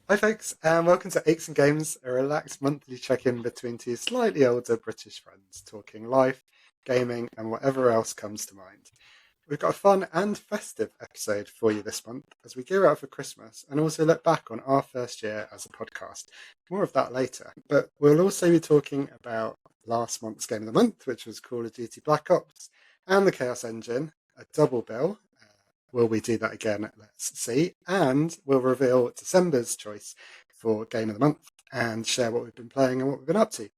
Hi folks, and welcome to Aches and Games, a relaxed monthly check-in between two slightly older British friends, talking life, gaming, and whatever else comes to mind. We've got a fun and festive episode for you this month as we gear up for Christmas and also look back on our first year as a podcast. More of that later, but we'll also be talking about last month's Game of the Month, which was Call of Duty Black Ops, and the Chaos Engine, a double bill. Will we do that again? Let's see. And we'll reveal December's choice for Game of the Month and share what we've been playing and what we've been up to.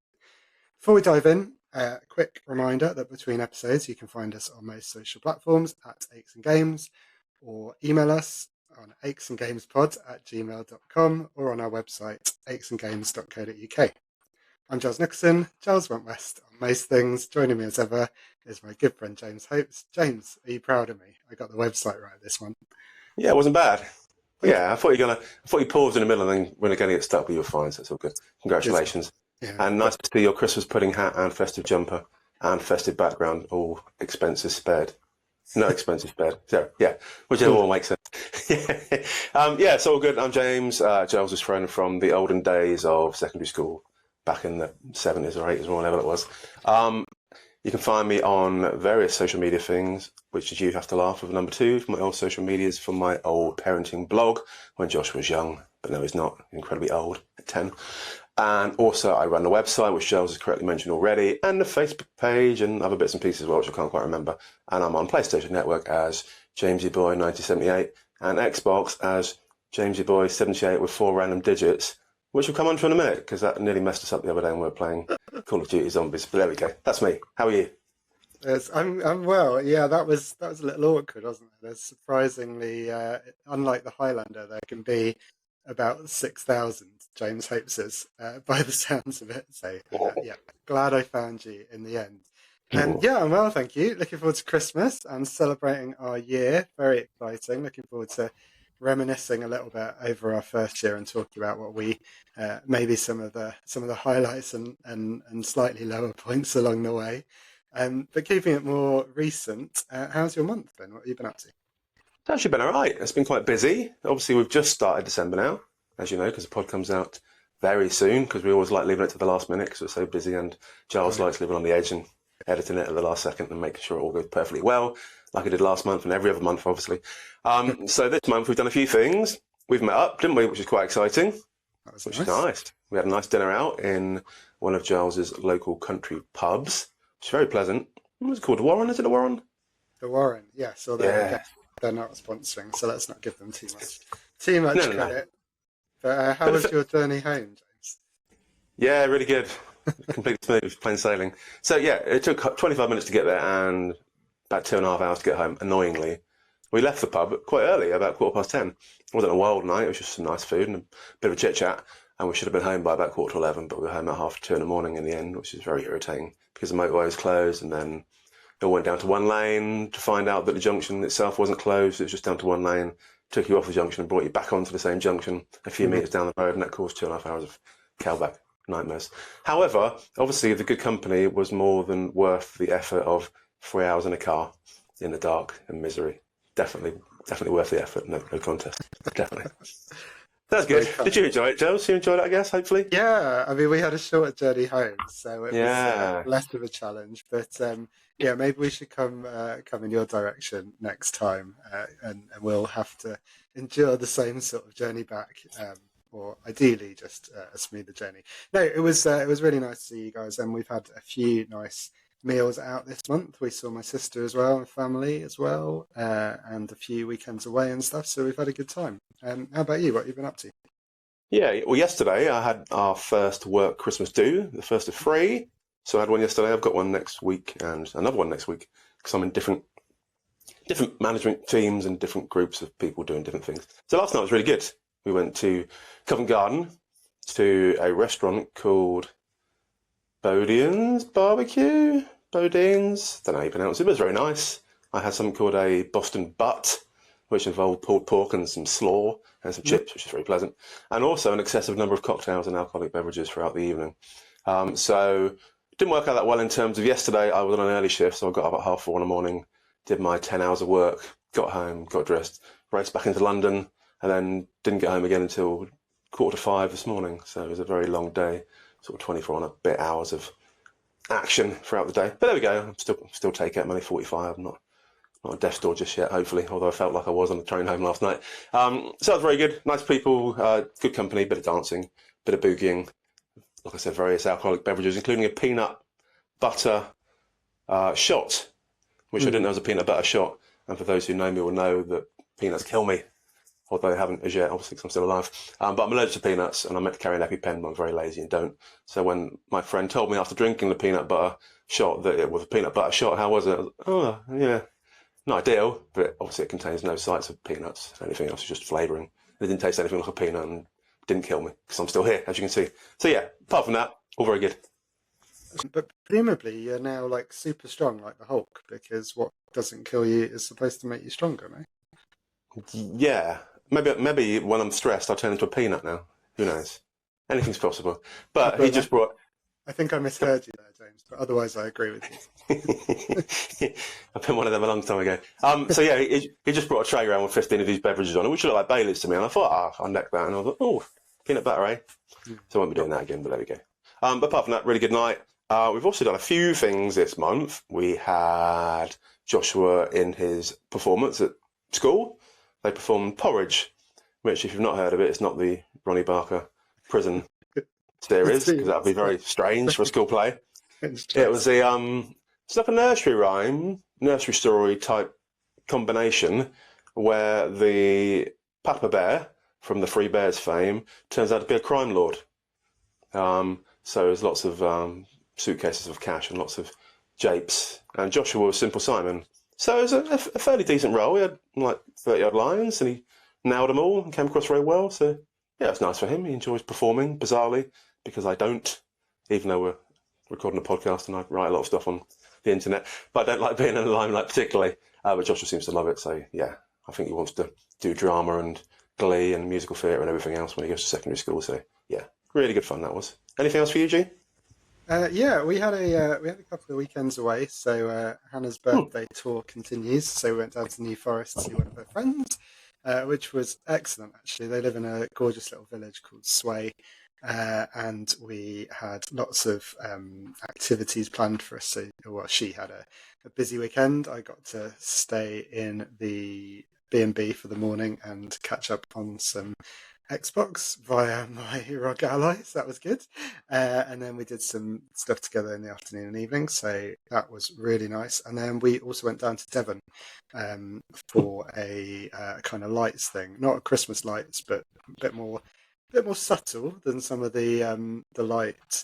Before we dive in, a quick reminder that between episodes you can find us on most social platforms at Aches and Games, or email us on achesandgamespod@gmail.com or on our website achesandgames.co.uk. I'm Giles Nicholson. Giles went west on most things. Joining me as ever is my good friend James Hopes. James, are you proud of me? I got the website right this one. Yeah, it wasn't bad. I thought you paused in the middle and then when again get stuck, but you were fine, so it's all good. Congratulations. Yeah, and nice to see your Christmas pudding hat and festive jumper and festive background, all expenses spared. No expenses spared. So, yeah, whichever one makes sense. It's all good. I'm James, Giles' friend from the olden days of secondary school, back in the 70s or 80s or whatever it was. You can find me on various social media things, which is You Have to Laugh with number 2 for my old social medias, from my old parenting blog when Josh was young, but no, he's not, incredibly old at 10. And also I run the website, which Giles has correctly mentioned already, and the Facebook page and other bits and pieces as well, which I can't quite remember. And I'm on PlayStation Network as Jamesy Boy 1978 and Xbox as Jamesy Boy 78 with 4 random digits, which we'll come on to in a minute, because that nearly messed us up the other day when we were playing Call of Duty Zombies. But there we go. That's me. How are you? Yes, I'm well. Yeah, that was a little awkward, wasn't it? There's surprisingly, unlike the Highlander, there can be about 6,000 James Hopeses by the sounds of it. So glad I found you in the end. And I'm well, thank you. Looking forward to Christmas and celebrating our year. Very exciting. Looking forward to reminiscing a little bit over our first year and talking about what we maybe some of the highlights and slightly lower points along the way. But keeping it more recent, how's your month been? What have you been up to? It's actually been all right. It's been quite busy. Obviously, we've just started December now, as you know, because the pod comes out very soon, because we always like leaving it to the last minute because we're so busy, and Giles likes living on the edge and editing it at the last second and making sure it all goes perfectly well, like I did last month and every other month, obviously. So this month we've done a few things. We've met up, didn't we, which is quite exciting, which is nice. We had a nice dinner out in one of Giles's local country pubs, which is very pleasant. What was it called? The Warren? Is it the Warren? The Warren, yes. Although they're not sponsoring, so let's not give them too much credit. No. But how was your journey home, James? Yeah, really good. Completely smooth, plain sailing. So it took 25 minutes to get there and about 2.5 hours to get home, annoyingly. We left the pub quite early, about 10:15. It wasn't a wild night, it was just some nice food and a bit of a chit-chat, and we should have been home by about 11:15, but we were home at 2:30 in the morning in the end, which is very irritating because the motorway was closed, and then it all went down to one lane to find out that the junction itself wasn't closed, it was just down to one lane, took you off the junction and brought you back onto the same junction a few metres down the road, and that caused 2.5 hours of cowback nightmares. However, obviously the good company was more than worth the effort of 3 hours in a car in the dark and misery. Definitely worth the effort. No contest. Definitely. That's good. Did you enjoy it, Giles? You enjoyed it, I guess, hopefully? Yeah, I mean, we had a short journey home, so it was less of a challenge. But maybe we should come in your direction next time, and we'll have to endure the same sort of journey back, or ideally just a smoother journey. No, it was really nice to see you guys, and we've had a few nice meals out this month. We saw my sister as well and family as well, and a few weekends away and stuff, so we've had a good time. How about you? What have you been up to? Yeah, well, yesterday I had our first work Christmas do, the first of 3. So I had one yesterday, I've got one next week and another one next week, because I'm in different management teams and different groups of people doing different things. So last night was really good. We went to Covent Garden to a restaurant called Bodian's Barbecue? Bodine's? Don't know how you pronounce it, but it was very nice. I had something called a Boston Butt, which involved pulled pork and some slaw and some chips, which is very pleasant. And also an excessive number of cocktails and alcoholic beverages throughout the evening. So it didn't work out that well in terms of yesterday. I was on an early shift, so I got up at 4:30 in the morning, did my 10 hours of work, got home, got dressed, raced back into London, and then didn't get home again until 4:45 this morning, so it was a very long day, sort of 24 and a bit hours of action throughout the day. But there we go. I'm still take it. I'm only 45. I'm not at death's door just yet, hopefully, although I felt like I was on the train home last night. So that was very good. Nice people, good company, bit of dancing, bit of boogieing. Like I said, various alcoholic beverages, including a peanut butter shot, which I didn't know was a peanut butter shot. And for those who know me will know that peanuts kill me, although they haven't as yet, obviously, because I'm still alive. But I'm allergic to peanuts, and I'm meant to carry an EpiPen, but I'm very lazy and don't. So when my friend told me after drinking the peanut butter shot that it was a peanut butter shot, how was it? I was like, oh, yeah. Not ideal, but obviously it contains no sites of peanuts. Anything else is just flavouring. It didn't taste anything like a peanut and didn't kill me because I'm still here, as you can see. So yeah, apart from that, all very good. But presumably you're now like super strong like the Hulk, because what doesn't kill you is supposed to make you stronger, no? Yeah, maybe when I'm stressed, I'll turn into a peanut now. Who knows? Anything's possible. But he just brought... I think I misheard you there, James, but otherwise I agree with you. I've been one of them a long time ago. So yeah, he just brought a tray around with 15 of these beverages on it, which looked like Baileys to me. And I thought, I'll neck that. And I was like, oh, peanut butter, eh? So I won't be doing that again, but there we go. But apart from that, really good night. We've also done a few things this month. We had Joshua in his performance at school. They performed Porridge, which, if you've not heard of it, it's not the Ronnie Barker prison series, because that would be very strange for a school play. It was it's like a nursery rhyme, nursery story type combination where the Papa Bear from the Three Bears fame turns out to be a crime lord. So there's lots of suitcases of cash and lots of japes. And Joshua was Simple Simon. So it was a fairly decent role. He had like 30 odd lines and he nailed them all and came across very well. So yeah, it's nice for him. He enjoys performing, bizarrely, because I don't, even though we're recording a podcast and I write a lot of stuff on the internet, but I don't like being in the limelight particularly. But Joshua seems to love it. So yeah, I think he wants to do drama and glee and musical theatre and everything else when he goes to secondary school. So yeah, really good fun that was. Anything else for you, G? Yeah, we had a couple of weekends away. So Hannah's birthday tour continues. So we went down to New Forest to see one of her friends, which was excellent. Actually, they live in a gorgeous little village called Sway, and we had lots of activities planned for us. So, well, she had a busy weekend. I got to stay in the B&B for the morning and catch up on some Xbox via my ROG allies. That was good. And then we did some stuff together in the afternoon and evening. So that was really nice. And then we also went down to Devon for a kind of lights thing. Not Christmas lights, but a bit more subtle than some of the light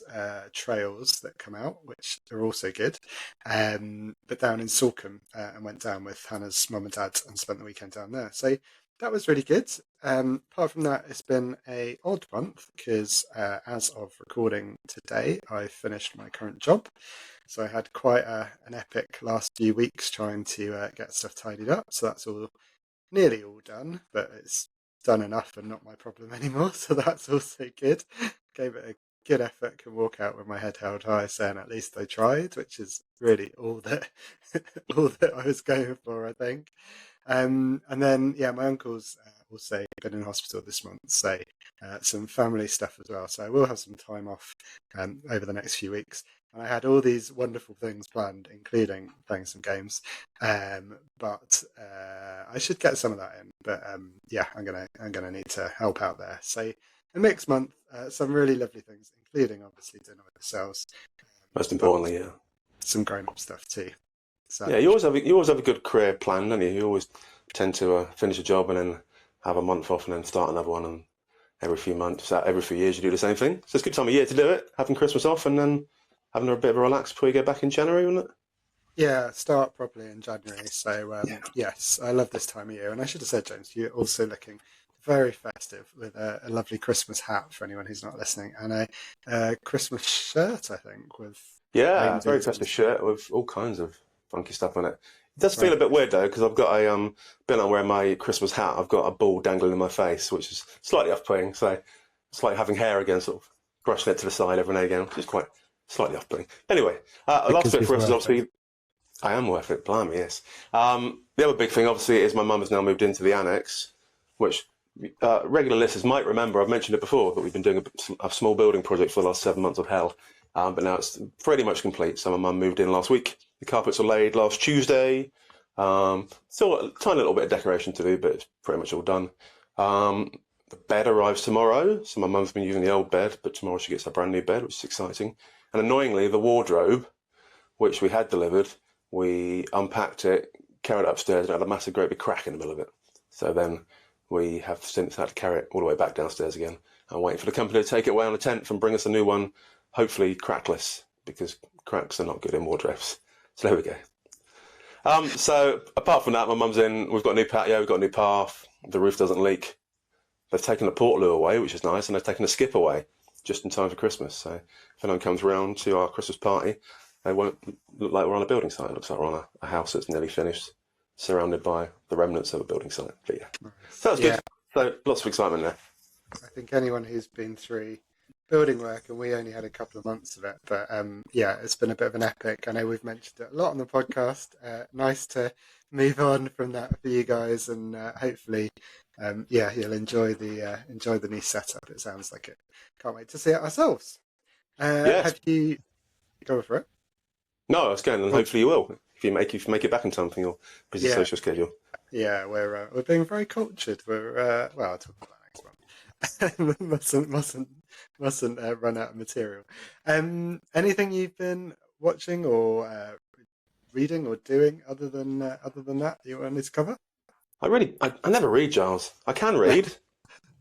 trails that come out, which are also good. But down in Salcombe, and went down with Hannah's mum and dad and spent the weekend down there. So that was really good. Apart from that, it's been a odd month because as of recording today, I finished my current job. So I had quite an epic last few weeks trying to get stuff tidied up. So that's nearly all done, but it's done enough and not my problem anymore. So that's also good. Gave it a good effort, can walk out with my head held high saying at least I tried, which is really all that I was going for, I think. And then, yeah, my uncle's also been in hospital this month, so some family stuff as well. So I will have some time off over the next few weeks. And I had all these wonderful things planned, including playing some games. But I should get some of that in. But yeah, I'm gonna need to help out there. So a mixed month, some really lovely things, including obviously dinner with ourselves. Most importantly, yeah, some grown-up stuff too. So, yeah, you always have a good career plan, don't you? You always tend to finish a job and then have a month off and then start another one, and every few years you do the same thing. So it's a good time of year to do it, having Christmas off and then having a bit of a relax before you go back in January, wouldn't it? Yeah, start properly in January. So yes, I love this time of year. And I should have said, James, you're also looking very festive with a lovely Christmas hat for anyone who's not listening, and a Christmas shirt, I think, with very festive shirt with all kinds of funky stuff on it. It does feel a bit weird though, because I've got been on wearing my Christmas hat. I've got a ball dangling in my face, which is slightly off-putting. So it's like having hair again, sort of brushing it to the side every now and again, which is quite slightly off-putting. Anyway, last bit for us is obviously I am worth it. Blimey, yes. The other big thing, obviously, is my mum has now moved into the annex, which regular listeners might remember, I've mentioned it before, that we've been doing a small building project for the last 7 months of hell. But now it's pretty much complete. So my mum moved in last week. The carpets were laid last Tuesday. Still a tiny little bit of decoration to do, but it's pretty much all done. The bed arrives tomorrow. So my mum's been using the old bed, but tomorrow she gets a brand new bed, which is exciting. And annoyingly, the wardrobe, which we had delivered, we unpacked it, carried it upstairs, and had a massive great big crack in the middle of it. So then we have since had to carry it all the way back downstairs again. I'm waiting for the company to take it away on a tent and bring us a new one, hopefully crackless, because cracks are not good in wardrobes. So there we go. So apart from that, my mum's in. We've got a new patio, we've got a new path. The roof doesn't leak. They've taken the portaloo away, which is nice, and they've taken the skip away just in time for Christmas. So if anyone comes around to our Christmas party, they won't look like we're on a building site. It looks like we're on a house that's nearly finished, surrounded by the remnants of a building site. But yeah, so that's good. So lots of excitement there. I think anyone who's been through building work, and we only had a couple of months of it, but yeah, it's been a bit of an epic. I know we've mentioned it a lot on the podcast. Nice to move on from that for you guys, and hopefully, yeah, you'll enjoy the new setup. It sounds like it. Can't wait to see it ourselves. Yes. Have you go for it? No, I was going, and hopefully you will if you make it back in time for your busy social schedule. Yeah, we're being very cultured. We're well, I'll talk about that next one. mustn't run out of material. Anything you've been watching or reading or doing other than that you wanted to cover? I never read, Giles. I can read,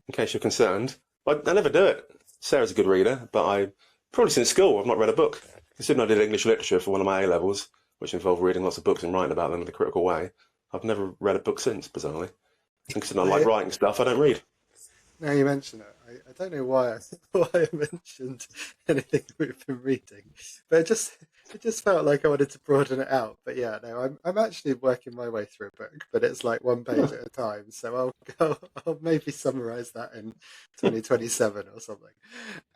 in case you're concerned. I never do it. Sarah's a good reader, but I probably since school I've not read a book. Considering I did English literature for one of my A levels, which involved reading lots of books and writing about them in a critical way, I've never read a book since, bizarrely. And considering I like writing stuff, I don't read. Now you mention it, I don't know why I mentioned anything we've been reading, but it just felt like I wanted to broaden it out. But yeah, no, I'm actually working my way through a book, but it's like one page at a time. So I'll maybe summarise that in 2027 or something.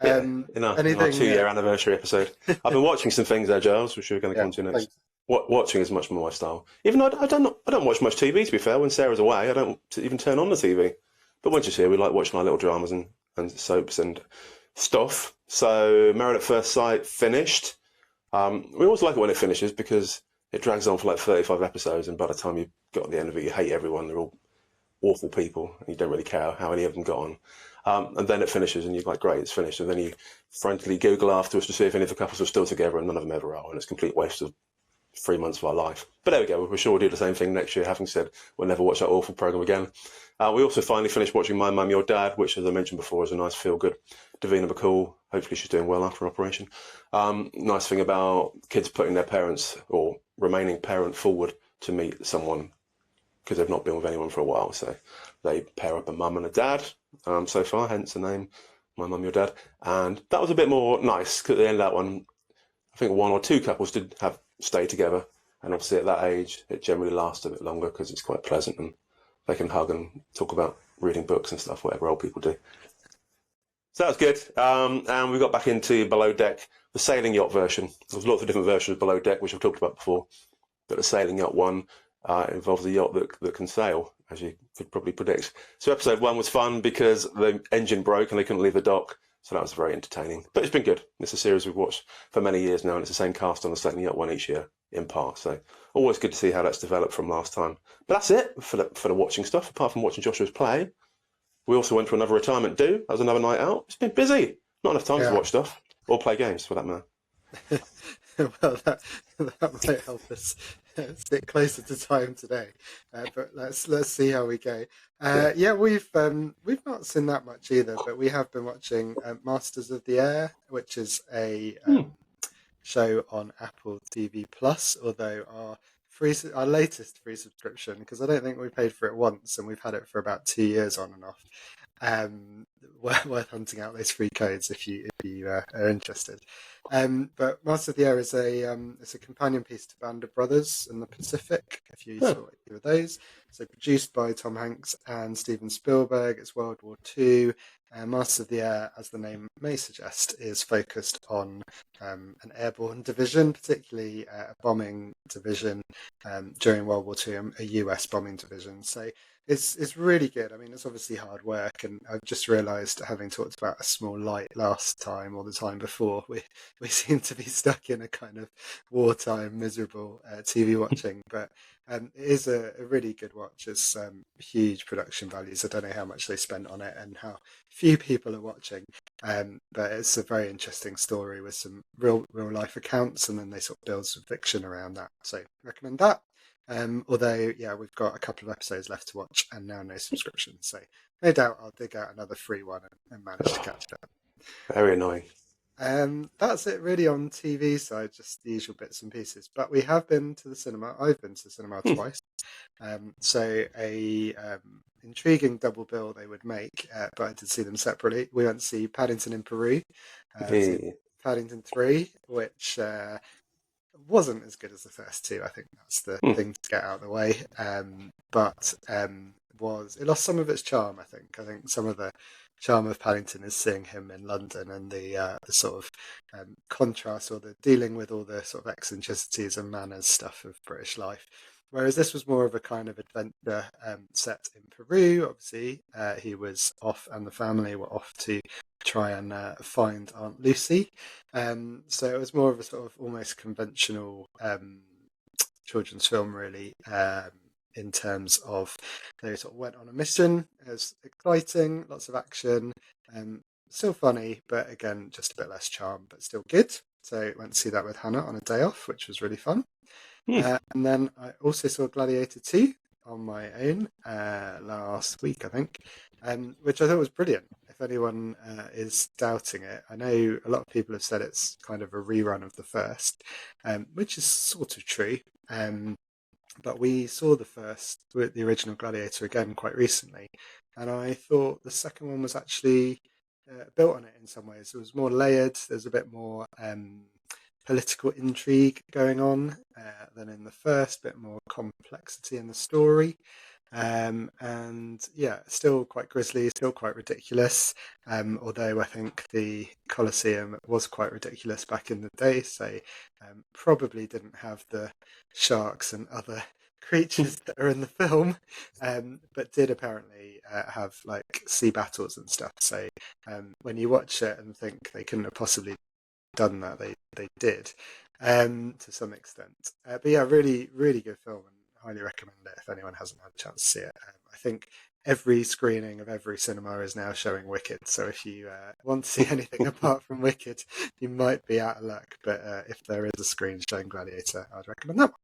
In our 2-year anniversary episode, I've been watching some things there, Giles, which we're going to come to next. Watching is much more my style. Even though I don't watch much TV, to be fair. When Sarah's away, I don't even turn on the TV. But when she's here, we like watching our little dramas and soaps and stuff. So Married at First Sight finished. We always like it when it finishes because it drags on for like 35 episodes, and by the time you got to the end of it, you hate everyone. They're all awful people, and you don't really care how any of them got on. And then it finishes, and you're like, great, it's finished. And then you frantically Google afterwards to see if any of the couples are still together, and none of them ever are, and it's a complete waste of 3 months of our life. But there we go. We're sure we'll do the same thing next year, having said we'll never watch that awful programme again. We also finally finished watching My Mum, Your Dad, which, as I mentioned before, is a nice feel-good. Davina McCall, hopefully she's doing well after an operation. Nice thing about kids putting their parents or remaining parent forward to meet someone because they've not been with anyone for a while. So they pair up a mum and a dad so far, hence the name My Mum, Your Dad. And that was a bit more nice because at the end of that one, I think 1 or 2 couples did stay together. And obviously at that age, it generally lasts a bit longer because it's quite pleasant and they can hug and talk about reading books and stuff, whatever old people do. So that was good. And we got back into Below Deck, the sailing yacht version. There's lots of different versions of Below Deck, which I've talked about before. But the sailing yacht one involves a yacht that can sail, as you could probably predict. So episode 1 was fun because the engine broke and they couldn't leave the dock. So that was very entertaining. But it's been good. It's a series we've watched for many years now, and it's the same cast on the sailing yacht one each year in part. So always good to see how that's developed from last time. But that's it for the watching stuff, apart from watching Joshua's play. We also went to another retirement do. That was another night out. It's been busy. Not enough time to watch stuff or play games, for that matter. Well, that might help us stick closer to time today. But let's see how we go. Yeah, we've not seen that much either, but we have been watching Masters of the Air, which is a show on Apple TV Plus. Although our latest free subscription, because I don't think we paid for it once, and we've had it for about 2 years on and off. Worth hunting out those free codes if you are interested. But Master of the Air is it's a companion piece to Band of Brothers in the Pacific. If you saw either of those, So produced by Tom Hanks and Steven Spielberg. It's World War II. Masters of the Air, as the name may suggest, is focused on an airborne division, particularly a bombing division during World War II, a US bombing division. So it's really good. I mean, it's obviously hard work, and I've just realised, having talked about A Small Light last time or the time before, we seem to be stuck in a kind of wartime miserable TV watching, but it is a really good watch. It's huge production values. I don't know how much they spent on it and how few people are watching, but it's a very interesting story with some real life accounts, and then they sort of build some fiction around that. So recommend that. Although, yeah, we've got a couple of episodes left to watch and now no subscription. So no doubt I'll dig out another free one and manage to catch it up. Very annoying. That's it really on TV side, just the usual bits and pieces. But we have been to the cinema. I've been to the cinema twice. So a intriguing double bill they would make, but I did see them separately. We went to see Paddington in Peru, so Paddington 3, which wasn't as good as the first two. I think that's the thing to get out of the way. But it lost some of its charm. I think some of the charm of Paddington is seeing him in London and the sort of contrast, or the dealing with all the sort of eccentricities and manners stuff of British life. Whereas this was more of a kind of adventure set in Peru. Obviously, he was off, and the family were off to try and find Aunt Lucy. So it was more of a sort of almost conventional children's film, really, in terms of they sort of went on a mission. It was exciting, lots of action, still funny, but again, just a bit less charm, but still good. So went to see that with Hannah on a day off, which was really fun. And then I also saw Gladiator 2 on my own last week, I think, which I thought was brilliant. If anyone is doubting it, I know a lot of people have said it's kind of a rerun of the first, which is sort of true. But we saw the original Gladiator again quite recently, and I thought the second one was actually built on it in some ways. It was more layered. There's a bit more political intrigue going on than in the first, bit more complexity in the story. And yeah, still quite grisly, still quite ridiculous. Although I think the Colosseum was quite ridiculous back in the day, so probably didn't have the sharks and other creatures that are in the film, but did apparently have like sea battles and stuff. So when you watch it and think they couldn't have possibly done that, they did to some extent. But yeah, really good film, and highly recommend it if anyone hasn't had a chance to see it. I think every screening of every cinema is now showing Wicked, so if you want to see anything apart from Wicked, you might be out of luck. But if there is a screen showing Gladiator, I'd recommend that one.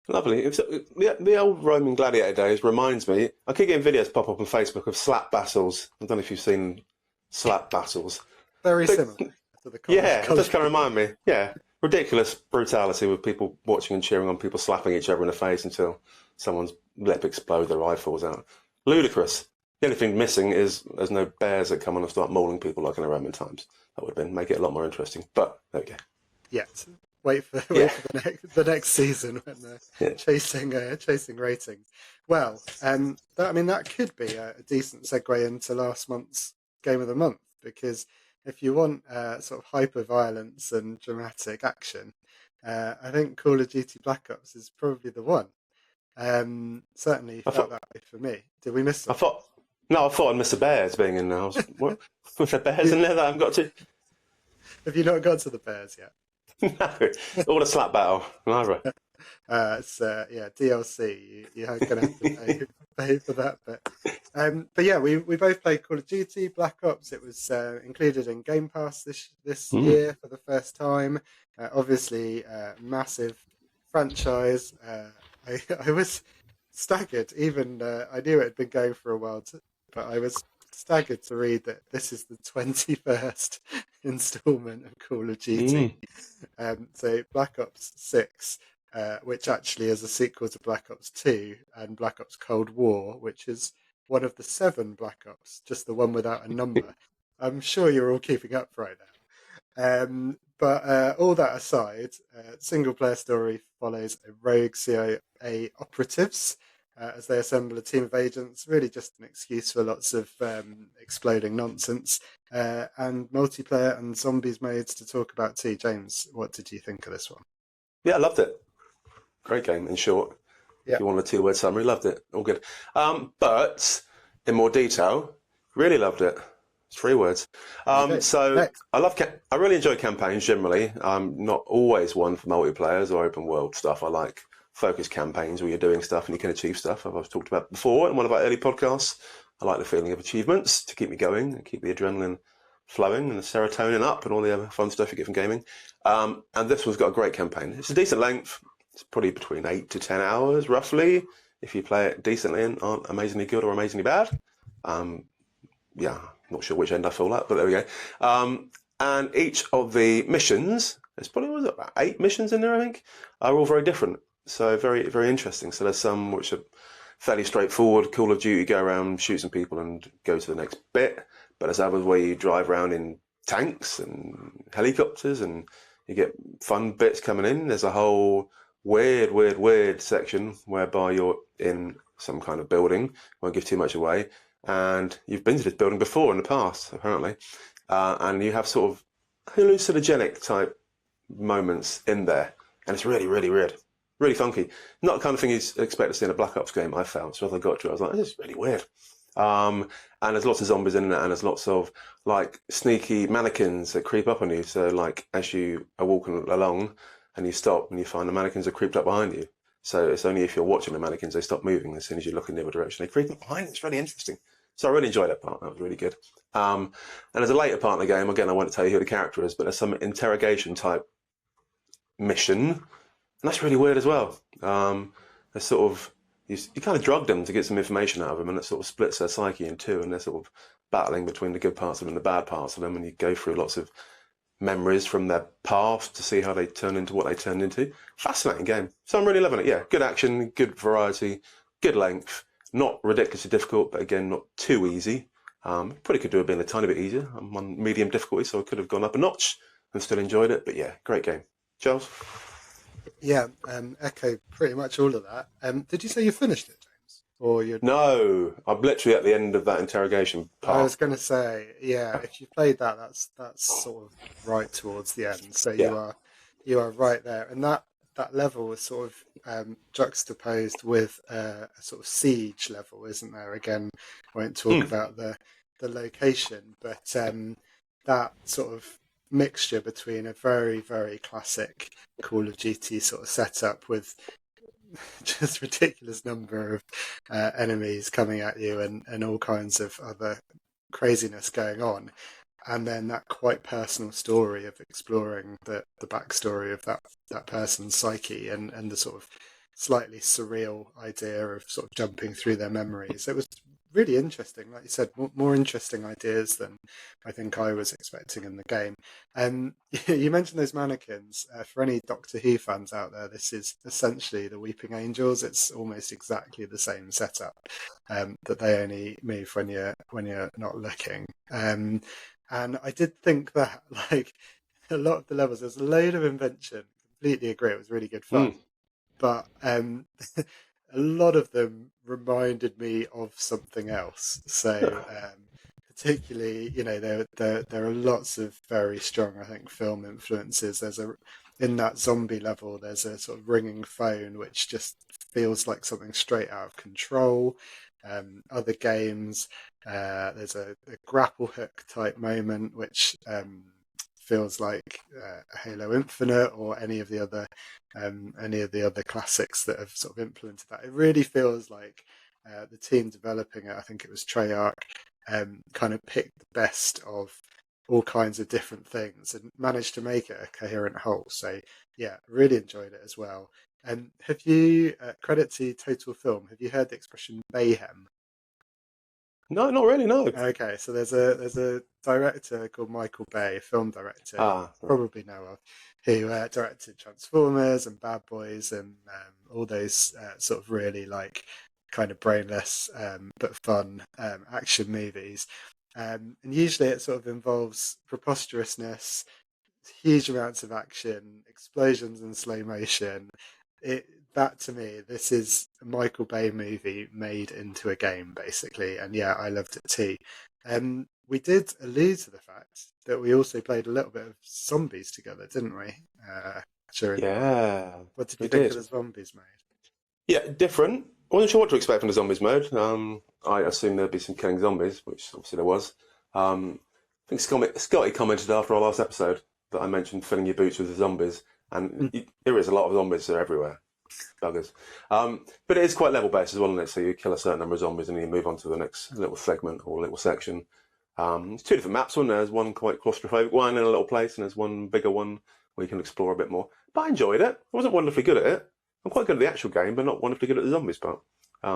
Lovely. The old Roman gladiator days reminds me. I keep getting videos pop up on Facebook of slap battles. I don't know if you've seen slap battles. Very similar to the college. Yeah, it does kind of remind me. Yeah, ridiculous brutality with people watching and cheering on people slapping each other in the face until someone's lip explodes, their eye falls out. Ludicrous. The only thing missing is there's no bears that come on and start mauling people like in the Roman times. That would have been make it a lot more interesting. But there we go. Yet. Wait for the next season when they're chasing ratings. Well, that could be a decent segue into last month's Game of the Month, because if you want sort of hyper violence and dramatic action, I think Call of Duty Black Ops is probably the one. Certainly felt that way for me. Did we miss something? I thought I'd miss the bears being in there. What? Was there bears in there that I haven't got to? Have you not got to the bears yet? No, all the slap battle. Neither. It's DLC. You're going to have to pay for that. But yeah, we both played Call of Duty Black Ops. It was included in Game Pass this year for the first time. Obviously, massive franchise. I was staggered. Even I knew it had been going for a while, but I was staggered to read that this is the 21st installment of Call of Duty. So Black Ops 6, which actually is a sequel to Black Ops 2 and Black Ops Cold War, which is one of the 7 Black Ops, just the one without a number. I'm sure you're all keeping up right now. But all that aside, single player story follows a rogue CIA operatives as they assemble a team of agents. Really just an excuse for lots of exploding nonsense and multiplayer and zombies modes to talk about too. James, what did you think of this one? Yeah, I loved it. Great game, in short. Yeah. If you want a two-word summary, loved it. All good. But in more detail, really loved it. It's 3 words. Okay. So Next. I really enjoy campaigns generally. I'm not always one for multiplayers or open world stuff. I like focused campaigns where you're doing stuff and you can achieve stuff. I've talked about before in one of our early podcasts. I like the feeling of achievements to keep me going and keep the adrenaline flowing and the serotonin up and all the other fun stuff you get from gaming. And this one's got a great campaign. It's a decent length. It's probably between 8 to 10 hours, roughly, if you play it decently and aren't amazingly good or amazingly bad. Yeah, not sure which end I fall at, but there we go. And each of the missions, there's probably about 8 missions in there, I think, are all very different. So very, very interesting. So there's some which are fairly straightforward. Call of Duty, go around, shoot some people and go to the next bit. But there's others where you drive around in tanks and helicopters and you get fun bits coming in. There's a whole weird section whereby you're in some kind of building. Won't give too much away. And you've been to this building before in the past, apparently. And you have sort of hallucinogenic type moments in there. And it's really, really weird. Really funky. Not the kind of thing you'd expect to see in a Black Ops game, I found. So as I got to it, I was like, this is really weird. And there's lots of zombies in it, and there's lots of like sneaky mannequins that creep up on you. So like as you are walking along and you stop and you find the mannequins are creeped up behind you. So it's only if you're watching the mannequins they stop moving. As soon as you look in the other direction, they creep up behind. It's really interesting. So I really enjoyed that part. That was really good. And there's a later part of the game. Again, I won't tell you who the character is, but there's some interrogation type mission, and that's really weird as well. There's sort of you kind of drug them to get some information out of them, and it sort of splits their psyche in two, and they're sort of battling between the good parts of them and the bad parts of them, and you go through lots of memories from their past to see how they turn into what they turned into. Fascinating game. So I'm really loving it. Yeah, good action, good variety, good length, not ridiculously difficult, but again, not too easy. Probably could do have been a tiny bit easier. I'm on medium difficulty, so I could have gone up a notch and still enjoyed it. But yeah, great game. Charles? Yeah, echo pretty much all of that. Did you say you finished it, James? Or you? No, I'm literally at the end of that interrogation part. I was going to say, yeah, if you played that, that's sort of right towards the end. So Yeah. you are right there, and that level was sort of juxtaposed with a sort of siege level, isn't there? Again, I won't talk about the location, but that sort of mixture between a very, very classic Call of Duty sort of setup with just ridiculous number of enemies coming at you and all kinds of other craziness going on, and then that quite personal story of exploring the backstory of that person's psyche and the sort of slightly surreal idea of sort of jumping through their memories. It was really interesting, like you said, more interesting ideas than I think I was expecting in the game. You mentioned those mannequins. For any Doctor Who fans out there, this is essentially the Weeping Angels. It's almost exactly the same setup, that they only move when you're not looking. And I did think that, like, a lot of the levels, there's a load of invention. Completely agree, it was really good fun. But a lot of them reminded me of something else. So particularly, there are lots of very strong, I think, film influences. In that zombie level, there's a sort of ringing phone which just feels like something straight out of Control. Other games, there's a grapple hook type moment which feels like Halo Infinite or any of the other classics that have sort of implemented that. It really feels like the team developing it, I think it was Treyarch, kind of picked the best of all kinds of different things and managed to make it a coherent whole. So yeah, really enjoyed it as well. Have you, credit to Total Film, have you heard the expression mayhem? No, not really, no. Okay, so there's a director called Michael Bay, a film director you probably know of, who directed Transformers and Bad Boys and all those sort of really like kind of brainless but fun action movies. And usually it sort of involves preposterousness, huge amounts of action, explosions in slow motion. that to me, this is a Michael Bay movie made into a game, basically. And yeah, I loved it too. We did allude to the fact that we also played a little bit of zombies together, didn't we? During the month. Yeah, What did you we think of did. the zombies mode? Yeah, different. I wasn't sure what to expect from the zombies mode. I assumed there'd be some killing zombies, which obviously there was. I think Scotty commented after our last episode that I mentioned filling your boots with the zombies, and there is a lot of zombies. They're everywhere, buggers. But it is quite level based as well, isn't it? So you kill a certain number of zombies and you move on to the next little segment or little section. There's two different maps. There's one quite claustrophobic one in a little place, and there's one bigger one where you can explore a bit more. But I enjoyed it. I wasn't wonderfully good at it. I'm quite good at the actual game, but not wonderfully good at the zombies part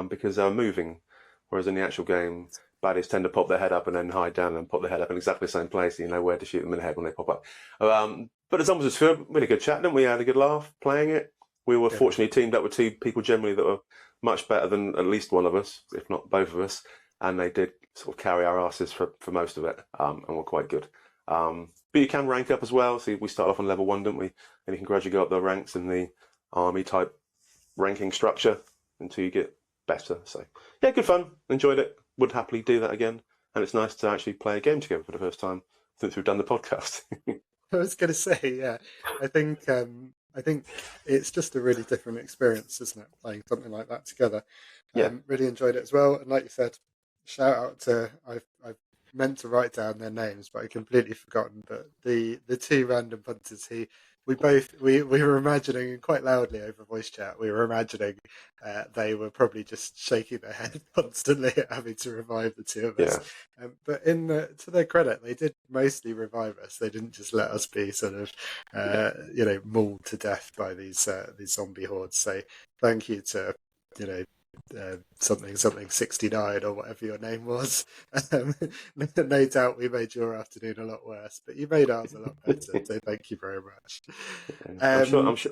because they're moving. Whereas in the actual game, baddies tend to pop their head up and then hide down and pop their head up in exactly the same place. So you know where to shoot them in the head when they pop up. But the zombies was good. Really good chat, didn't we? Had a good laugh playing it. We were fortunately teamed up with two people generally that were much better than at least one of us, if not both of us. And they did sort of carry our asses for most of it and were quite good. But you can rank up as well. So we started off on level 1, didn't we? And you can gradually go up the ranks in the army type ranking structure until you get better. So yeah, good fun. Enjoyed it. Would happily do that again. And it's nice to actually play a game together for the first time since we've done the podcast. I was going to say, yeah, I think it's just a really different experience, isn't it? Playing something like that together. Yeah. Really enjoyed it as well. And like you said, shout out to I've meant to write down their names, but I completely forgotten. But the two random punters who we were imagining quite loudly over voice chat. We were imagining they were probably just shaking their head constantly at having to revive the two of us. Yeah. But to their credit, they did mostly revive us. They didn't just let us be sort of mauled to death by these zombie hordes. So thank you to something 69 or whatever your name was. No doubt we made your afternoon a lot worse, but you made ours a lot better. So thank you very much.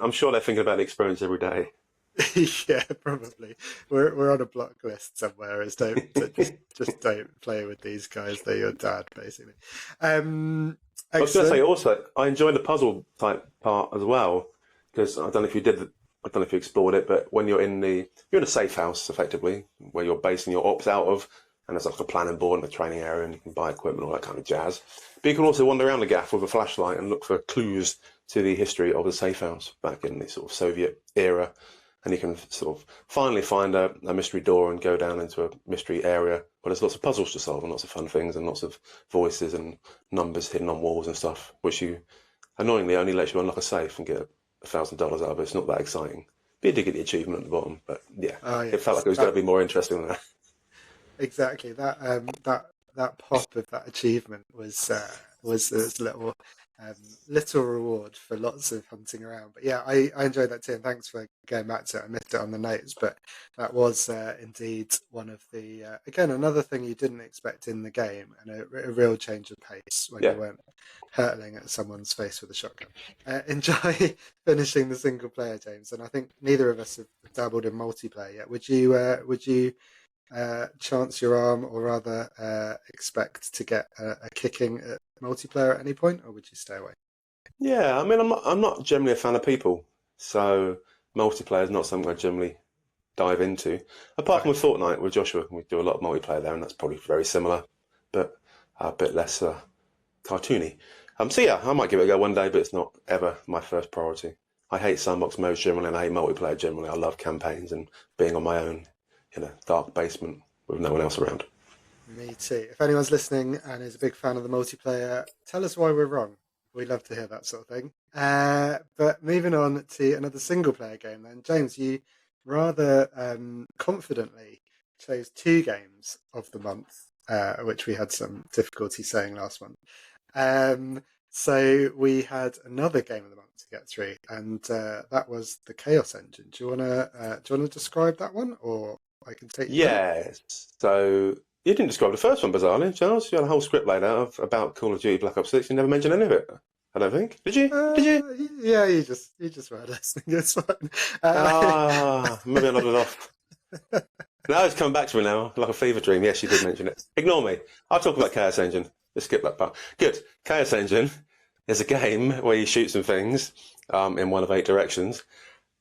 I'm sure they're thinking about the experience every day. Yeah, probably. We're on a block list somewhere. Just don't play with these guys. They're your dad, basically. I was going to say also, I enjoyed the puzzle type part as well because I don't know if you did. I don't know if you explored it, but when you're in a safe house effectively, where you're basing your ops out of, and there's like a planning board and a training area, and you can buy equipment, all that kind of jazz. But you can also wander around the gaff with a flashlight and look for clues to the history of the safe house back in the sort of Soviet era, and you can sort of finally find a mystery door and go down into a mystery area where there's lots of puzzles to solve and lots of fun things and lots of voices and numbers hidden on walls and stuff, which you annoyingly only lets you unlock a safe and get $1,000 out of it. It's not that exciting. Be a dig at the achievement at the bottom, but yeah, it felt like it was going to be more interesting than that. Exactly. That pop of that achievement was this little reward for lots of hunting around. But yeah, I enjoyed that too, and thanks for going back to it. I missed it on the notes, but that was indeed one of the again another thing you didn't expect in the game, and a real change of pace when you weren't hurtling at someone's face with a shotgun. Enjoy finishing the single player, James, and I think neither of us have dabbled in multiplayer yet. Would you chance your arm, or rather expect to get a kicking at multiplayer at any point, or would you stay away? Yeah, I mean, I'm not generally a fan of people, so multiplayer is not something I generally dive into. Apart from with Fortnite with Joshua, we do a lot of multiplayer there, and that's probably very similar, but a bit less cartoony. So yeah, I might give it a go one day, but it's not ever my first priority. I hate sandbox modes generally, and I hate multiplayer generally. I love campaigns and being on my own in a dark basement with no one else around. Me too. If anyone's listening and is a big fan of the multiplayer, tell us why we're wrong. We love to hear that sort of thing. But moving on to another single player game then. James, you rather confidently chose 2 games of the month, which we had some difficulty saying last month. So we had another game of the month to get through, and that was the Chaos Engine. Do you wanna describe that one, or I can take you? Yeah, so you didn't describe the first one bizarrely, Charles. You had a whole script laid out about Call of Duty Black Ops 6. You never mentioned any of it, I don't think. Did you? Did you? Yeah, you just weren't listening. It's fine. Maybe I nodded off. Now it's coming back to me now, like a fever dream. Yes, you did mention it. Ignore me. I'll talk about Chaos Engine. Just skip that part. Good. Chaos Engine is a game where you shoot some things in one of 8 directions.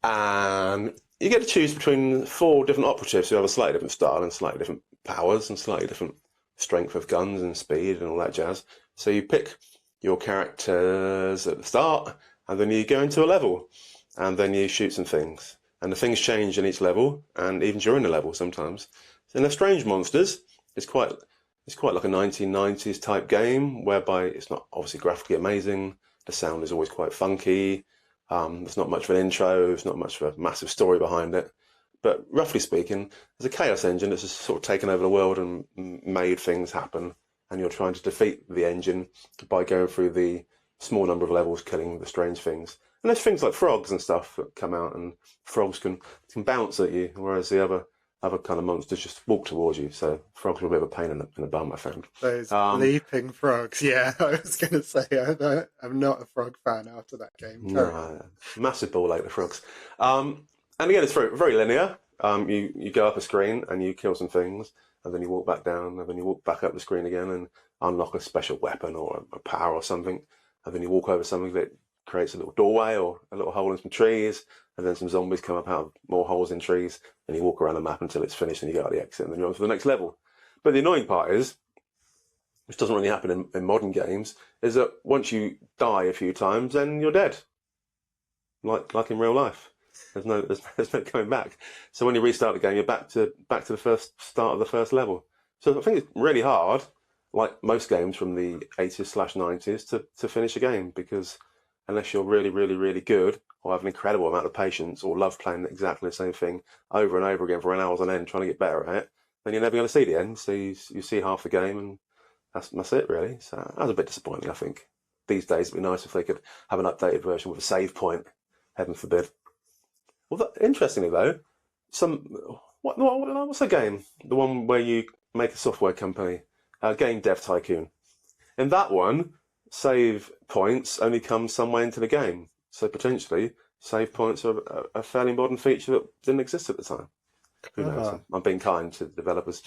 And you get to choose between 4 different operatives who have a slightly different style and slightly different powers and slightly different strength of guns and speed and all that jazz. So you pick your characters at the start, and then you go into a level, and then you shoot some things. And the things change in each level, and even during the level sometimes. And they're strange monsters. It's quite like a 1990s type game, whereby it's not obviously graphically amazing. The sound is always quite funky. There's not much of an intro. There's not much of a massive story behind it. But roughly speaking, there's a chaos engine that's just sort of taken over the world and made things happen. And you're trying to defeat the engine by going through the small number of levels, killing the strange things. And there's things like frogs and stuff that come out, and frogs can bounce at you, whereas the other kind of monsters just walk towards you. So frogs are a bit of a pain in the bum, I found. Those leaping frogs. Yeah, I was going to say I'm not a frog fan after that game. No, massive ball ache, the frogs. And again, it's very, very linear. You go up a screen and you kill some things, and then you walk back down, and then you walk back up the screen again and unlock a special weapon or a power or something, and then you walk over something that creates a little doorway or a little hole in some trees, and then some zombies come up out of more holes in trees, and you walk around the map until it's finished, and you go out the exit, and then you're on to the next level. But the annoying part is, which doesn't really happen in modern games, is that once you die a few times, then you're dead, like in real life. There's no coming back. So when you restart the game, you're back to the first start of the first level. So I think it's really hard, like most games from the 80s/90s, to finish a game, because unless you're really, really, really good or have an incredible amount of patience or love playing exactly the same thing over and over again for an hours on end trying to get better at it, then you're never going to see the end. So you see half the game, and that's it really. So that was a bit disappointing, I think. These days it'd be nice if they could have an updated version with a save point. Heaven forbid. Well, interestingly though, what's the game? The one where you make a software company, Game Dev Tycoon. In that one, save points only come some way into the game, so potentially save points are a fairly modern feature that didn't exist at the time. Who knows? I'm being kind to the developers.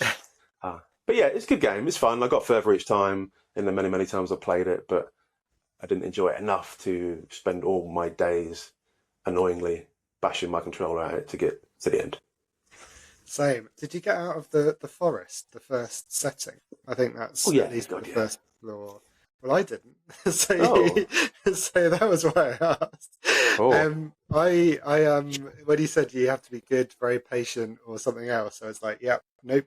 But yeah, it's a good game. It's fun. I got further each time in the many, many times I played it, but I didn't enjoy it enough to spend all my days annoyingly bashing my controller at it to get to the end. Same. Did you get out of the forest, the first setting? I think that's at least the first floor. Well, I didn't. So that was why I asked. I when you said you have to be good, very patient, or something else, I was like, yep, nope.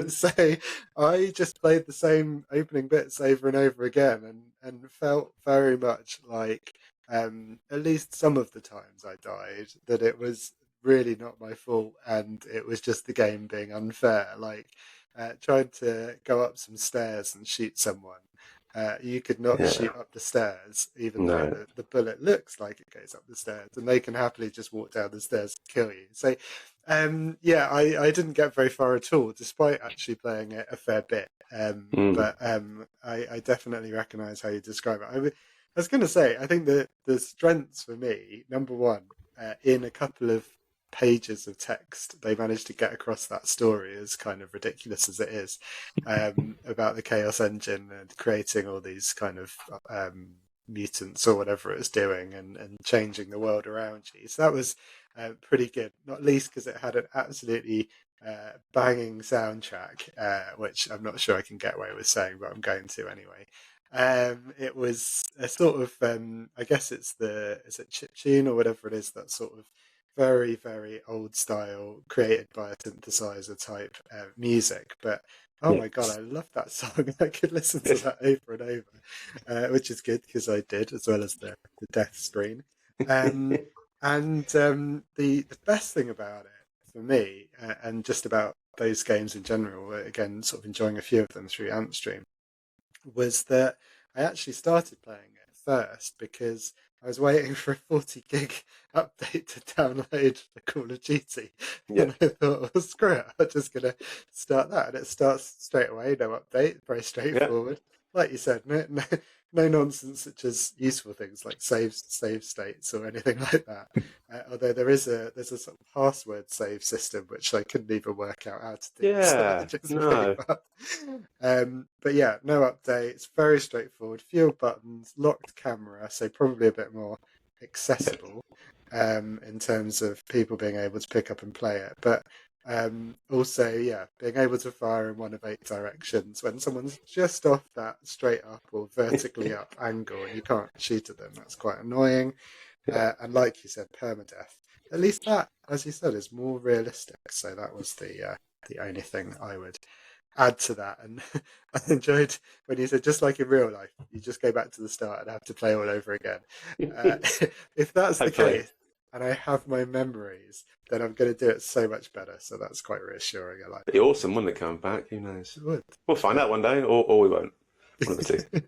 So I just played the same opening bits over and over again, and felt very much like, at least some of the times I died, that it was really not my fault, and it was just the game being unfair. Like trying to go up some stairs and shoot someone. You could not shoot up the stairs, even though the bullet looks like it goes up the stairs, and they can happily just walk down the stairs and kill you. So, I didn't get very far at all, despite actually playing it a fair bit. But I definitely recognise how you describe it. I was going to say, I think that the strengths for me, number one, in a couple of pages of text, they managed to get across that story, as kind of ridiculous as it is, about the Chaos Engine and creating all these kind of mutants or whatever it's doing, and changing the world around you. So that was pretty good, not least because it had an absolutely banging soundtrack, which I'm not sure I can get away with saying, but I'm going to anyway. It was a sort of, I guess is it chiptune or whatever it is, that sort of very, very old style, created by a synthesizer type music. But oh my God, I love that song. I could listen to that over and over, which is good because I did, as well as the death screen. And the best thing about it for me, and just about those games in general, again, sort of enjoying a few of them through Antstream, was that I actually started playing it first because I was waiting for a 40 gig update to download the Call of Duty. And I thought, well, screw it, I'm just going to start that. And it starts straight away, no update, very straightforward. Like you said, no nonsense, such as useful things like save states or anything like that. Although there's a sort of password save system, which I couldn't even work out how to do. But yeah, no updates, very straightforward, fewer buttons, locked camera, so probably a bit more accessible in terms of people being able to pick up and play it, but also, yeah, being able to fire in one of 8 directions when someone's just off that straight up or vertically up angle and you can't shoot at them, that's quite annoying. And like you said, permadeath. At least that, as you said, is more realistic. So that was the only thing I would add to that. And I enjoyed when you said, just like in real life, you just go back to the start and have to play all over again. If that's the Hopefully. case, and I have my memories, then I'm going to do it so much better. So that's quite reassuring. I like It'd be awesome, wouldn't it, coming back? Who knows? it. Would. We'll find out one day, or we won't. One of the two.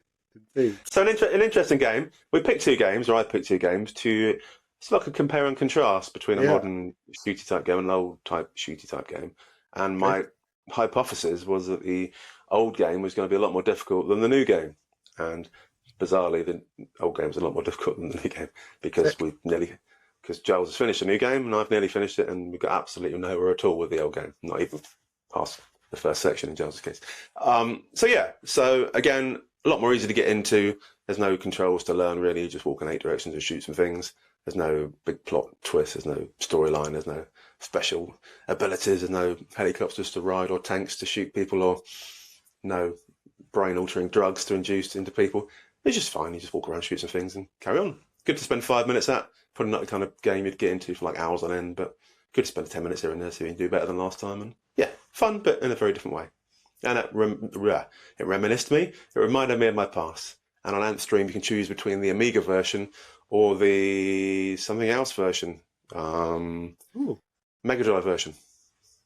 Indeed. So an interesting game. We picked 2 games, or I picked 2 games to. It's like a compare and contrast between a modern shooty type game and an old type shooty type game. And my hypothesis was that the old game was going to be a lot more difficult than the new game. And bizarrely, the old game was a lot more difficult than the new game because Giles has finished a new game and I've nearly finished it, and we've got absolutely nowhere at all with the old game, not even past the first section in Giles' case. So again, a lot more easy to get into. There's no controls to learn really. You just walk in 8 directions and shoot some things. There's no big plot twist. There's no storyline. There's no special abilities. There's no helicopters to ride or tanks to shoot people, or no brain-altering drugs to induce into people. It's just fine. You just walk around, shoot some things, and carry on. Good to spend 5 minutes at. Probably not the kind of game you'd get into for like hours on end, but good to spend 10 minutes here and there so you can do better than last time. And yeah, fun, but in a very different way. And it reminisced me. It reminded me of my past. And on Nth Stream, you can choose between the Amiga version or the something else version, Mega Drive version.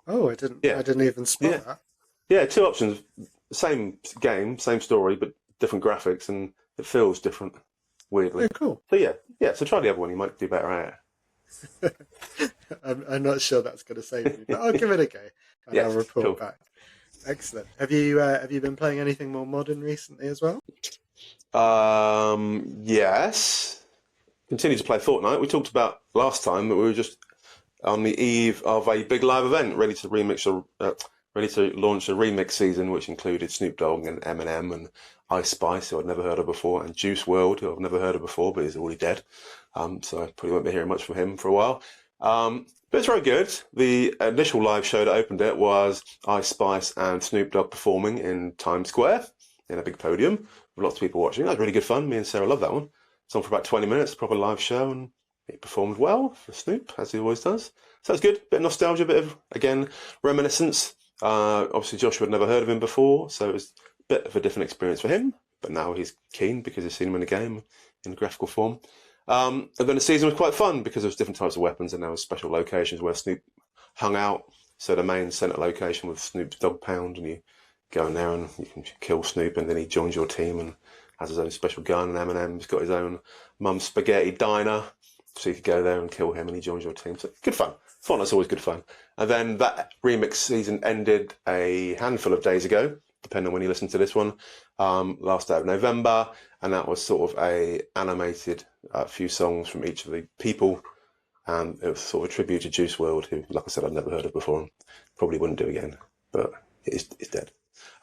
Oh, I didn't even spot that. Yeah, 2 options. Same game, same story, but different graphics, and it feels different, weirdly. Oh, cool. So so try the other one. You might do better at it. I'm not sure that's going to save me, but I'll give it a go and I'll report back. Excellent. Have you been playing anything more modern recently as well? Yes. Continue to play Fortnite. We talked about last time that we were just on the eve of a big live event, ready to launch a remix season, which included Snoop Dogg and Eminem and Ice Spice, who I'd never heard of before, and Juice WRLD, who I've never heard of before, but he's already dead. So I probably won't be hearing much from him for a while. But it's very good. The initial live show that opened it was Ice Spice and Snoop Dogg performing in Times Square in a big podium with lots of people watching. That was really good fun. Me and Sarah loved that one. It's on for about 20 minutes, proper live show, and he performed well for Snoop, as he always does. So it's good. Bit of nostalgia, bit of, again, reminiscence. Obviously, Joshua had never heard of him before, so it was a bit of a different experience for him. But now he's keen because he's seen him in a game in graphical form. And then the season was quite fun because there was different types of weapons, and there was special locations where Snoop hung out. So the main centre location was Snoop's dog pound, and you go in there and you can kill Snoop, and then he joins your team and has his own special gun. And Eminem's got his own mum's spaghetti diner, so you could go there and kill him, and he joins your team. So good fun. Fortnite's always good fun. And then that remix season ended a handful of days ago, depending on when you listen to this one, last day of November, and that was sort of a animated few songs from each of the people, and it was sort of a tribute to Juice WRLD, who, like I said, I'd never heard of before, and probably wouldn't do again, but he's dead.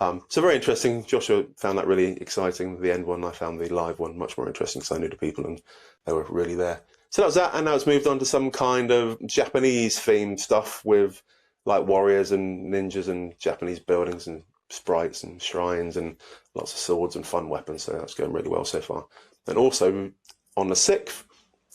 So very interesting. Joshua found that really exciting. The end one, I found the live one much more interesting because I knew the people and they were really there. So that was that, and now it's moved on to some kind of Japanese-themed stuff with like warriors and ninjas and Japanese buildings and sprites and shrines and lots of swords and fun weapons. So that's going really well so far. And also on the 6th,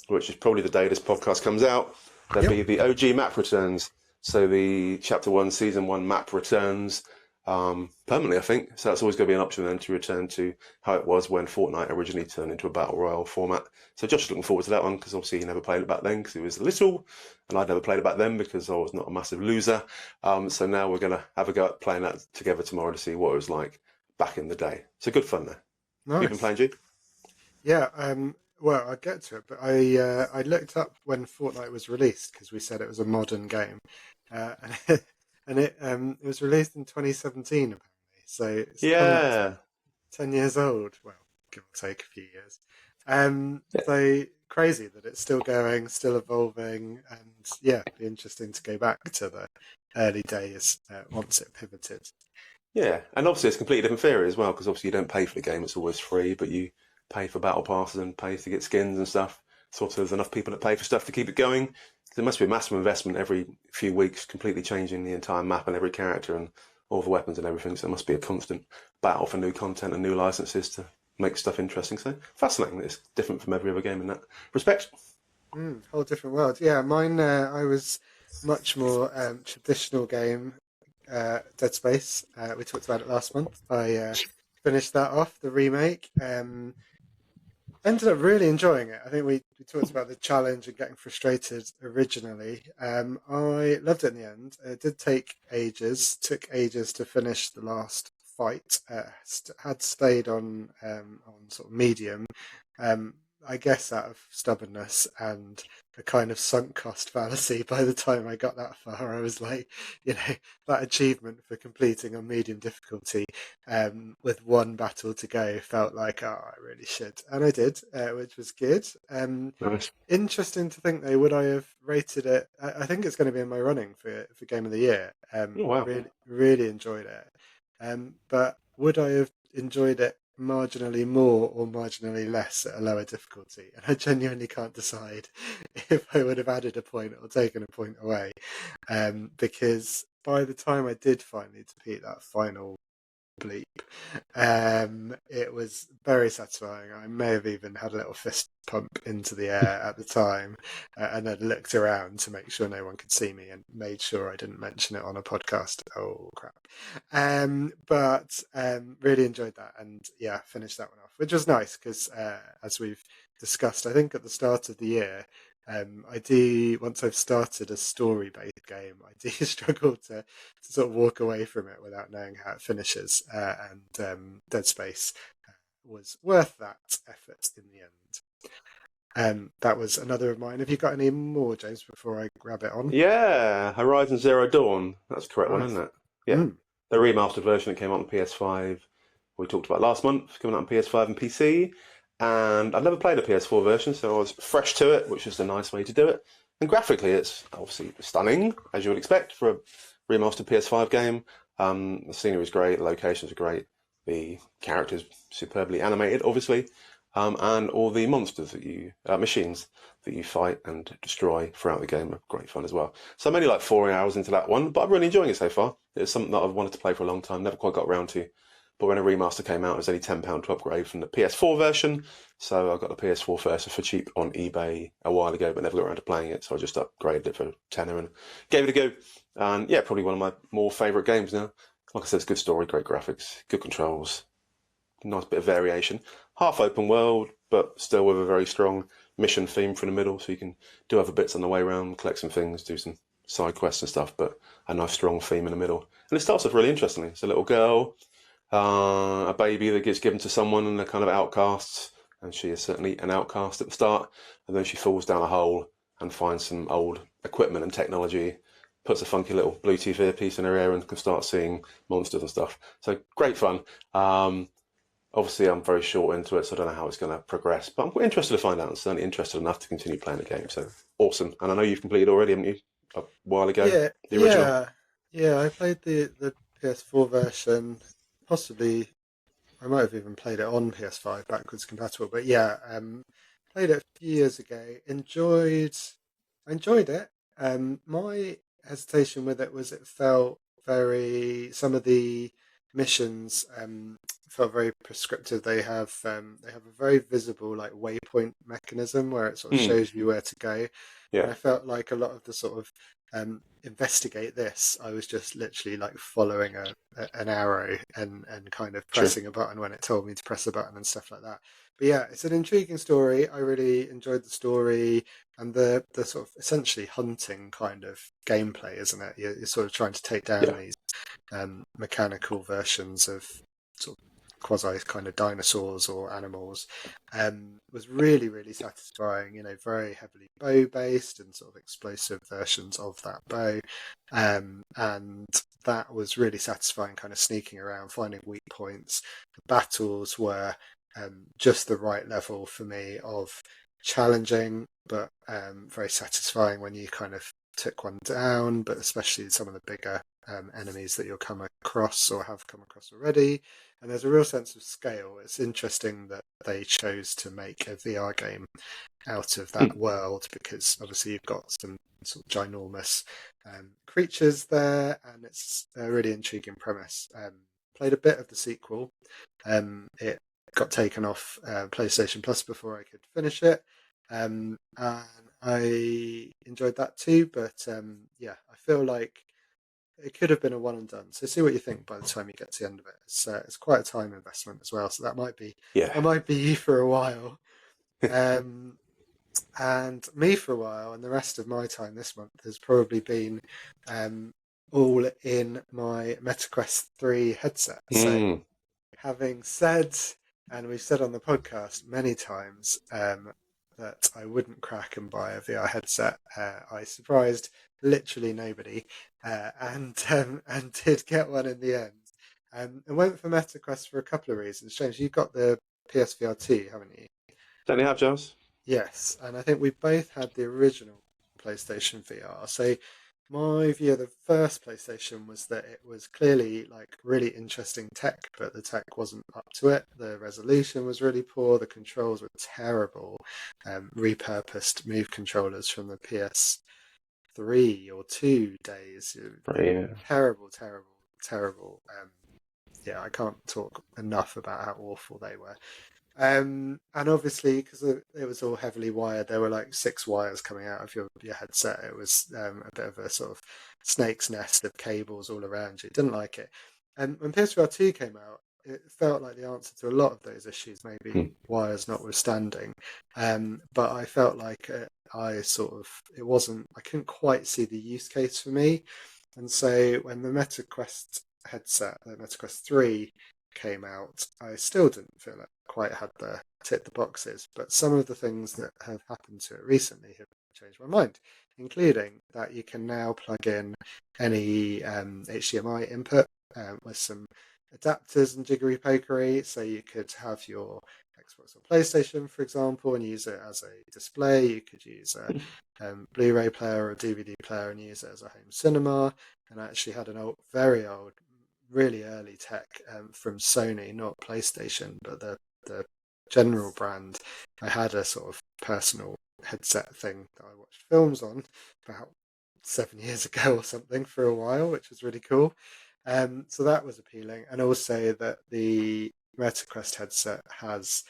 which is probably the day this podcast comes out, there'll be the OG map returns. So the Chapter 1, Season 1 map returns permanently, I think. So that's always going to be an option then to return to how it was when Fortnite originally turned into a Battle Royale format. So Josh is looking forward to that one because obviously he never played it back then because he was little, and I'd never played it back then because I was not a massive loser. So now we're going to have a go at playing that together tomorrow to see what it was like back in the day. So good fun there. Nice. You've been playing, G? Yeah, well, I'll get to it, but I looked up when Fortnite was released because we said it was a modern game, and it was released in 2017 apparently. So it's 10 years old. Well, give or take a few years. So crazy that it's still going, still evolving, and yeah, it'd be interesting to go back to the early days once it pivoted. Yeah, and obviously it's a completely different theory as well because obviously you don't pay for the game; it's always free, but you pay for battle passes and pay to get skins and stuff. sort of there's enough people that pay for stuff to keep it going. There must be a massive investment every few weeks, completely changing the entire map and every character and all the weapons and everything. So there must be a constant battle for new content and new licenses to make stuff interesting. So fascinating. It's different from every other game in that respect. Whole different world. Yeah, mine. I was much more traditional game. Dead Space. We talked about it last month. I finished that off, the remake. Ended up really enjoying it. I think we talked about the challenge and getting frustrated originally. I loved it in the end. It did take ages. Took ages to finish the last fight. Had stayed on sort of medium. Um, I guess out of stubbornness and a kind of sunk cost fallacy. By the time I got that far, I was like, that achievement for completing on medium difficulty with one battle to go felt like, oh, I really should. And I did, which was good. Nice. Interesting to think, though, would I have rated it? I think it's going to be in my running for Game of the Year. Oh, wow. Really, really enjoyed it. But would I have enjoyed it marginally more or marginally less at a lower difficulty? And I genuinely can't decide if I would have added a point or taken a point away. Because by the time I did finally defeat that final bleep, it was very satisfying. I may have even had a little fist pump into the air at the time, and then looked around to make sure no one could see me and made sure I didn't mention it on a podcast. Oh crap. But really enjoyed that, and yeah, finished that one off, which was nice because as we've discussed, I think at the start of the year, I do, once I've started a story-based game, I do struggle to sort of walk away from it without knowing how it finishes. And Dead Space was worth that effort in the end. That was another of mine. Have you got any more, James, before I grab it on? Yeah, Horizon Zero Dawn. That's the correct one, Nice. isn't it? Yeah. Mm. The remastered version that came out on PS5. We talked about last month, coming out on PS5 and PC. And I'd never played a PS4 version, so I was fresh to it, which is a nice way to do it. And graphically, it's obviously stunning, as you would expect for a remastered PS5 game. The scenery is great, the locations are great, the characters superbly animated, obviously, and all the monsters that machines that you fight and destroy throughout the game are great fun as well. So I'm only like 4 hours into that one, but I'm really enjoying it so far. It's something that I've wanted to play for a long time, never quite got around to. But when a remaster came out, it was only £10 to upgrade from the PS4 version. So I got the PS4 version for cheap on eBay a while ago, but never got around to playing it. So I just upgraded it for tenner and gave it a go. And yeah, probably one of my more favourite games now. Like I said, it's good story, great graphics, good controls, nice bit of variation. Half open world, but still with a very strong mission theme from the middle. So you can do other bits on the way around, collect some things, do some side quests and stuff, but a nice strong theme in the middle. And it starts off really interestingly. It's a little girl, a baby that gets given to someone and they're kind of outcasts, and she is certainly an outcast at the start, and then she falls down a hole and finds some old equipment and technology, puts a funky little Bluetooth earpiece in her ear and can start seeing monsters and stuff. So great fun. Obviously I'm very short into it, so I don't know how it's going to progress, but I'm interested to find out. I'm certainly interested enough to continue playing the game, so awesome. And I know you've completed already, haven't you, a while ago? Yeah, The original? yeah. I played the PS4 version. Possibly, I might have even played it on PS5 backwards compatible. But yeah, played it a few years ago. I enjoyed it. My hesitation with it was it felt some of the missions felt very prescriptive. They have a very visible like waypoint mechanism where it sort of Hmm. shows you where to go. And Yeah, I felt like a lot of the sort of investigate this, I was just literally like following an arrow and kind of true. pressing a button when it told me to press a button and stuff like that. But yeah, it's an intriguing story. I really enjoyed the story and the sort of essentially hunting kind of gameplay, isn't it? You're sort of trying to take down Yeah, these mechanical versions of sort of quasi kind of dinosaurs or animals. Was really, really satisfying, very heavily bow based and sort of explosive versions of that bow. And that was really satisfying, kind of sneaking around, finding weak points. The battles were just the right level for me of challenging, but very satisfying when you kind of took one down, but especially some of the bigger enemies that you'll come across or have come across already. And there's a real sense of scale. It's interesting that they chose to make a VR game out of that world, because obviously you've got some sort of ginormous creatures there, and it's a really intriguing premise. Played a bit of the sequel. It got taken off PlayStation Plus before I could finish it, and I enjoyed that too. But yeah, I feel like it could have been a one and done. So see what you think by the time you get to the end of it. It's quite a time investment as well, so that might be you for a while. And me for a while, and the rest of my time this month has probably been all in my MetaQuest 3 headset. So having said, and we've said on the podcast many times, that I wouldn't crack and buy a VR headset, I surprised literally nobody, and did get one in the end. And went for MetaQuest for a couple of reasons. James, you've got the PSVR 2, haven't you? Don't you have, Giles? Yes, and I think we both had the original PlayStation VR. So my view of the first PlayStation was that it was clearly like really interesting tech, but the tech wasn't up to it. The resolution was really poor. The controls were terrible. Repurposed Move controllers from the PS3 or 2 days. Terrible, terrible, terrible. Yeah, I can't talk enough about how awful they were. And obviously, because it was all heavily wired, there were like 6 wires coming out of your headset. It was a bit of a sort of snake's nest of cables all around you. Didn't like it. And when PSVR 2 came out, it felt like the answer to a lot of those issues, maybe wires notwithstanding. But I felt like I couldn't quite see the use case for me. And so when the MetaQuest headset, the MetaQuest 3, came out, I still didn't feel it quite had tick the boxes, but some of the things that have happened to it recently have changed my mind, including that you can now plug in any HDMI input with some adapters and jiggery pokery. So you could have your Xbox or PlayStation, for example, and use it as a display. You could use a Blu-ray player or a DVD player and use it as a home cinema. And I actually had an very old, really early tech from Sony, not PlayStation, but the general brand. I had a sort of personal headset thing that I watched films on about 7 years ago or something for a while, which was really cool. So that was appealing. And also that the MetaQuest headset has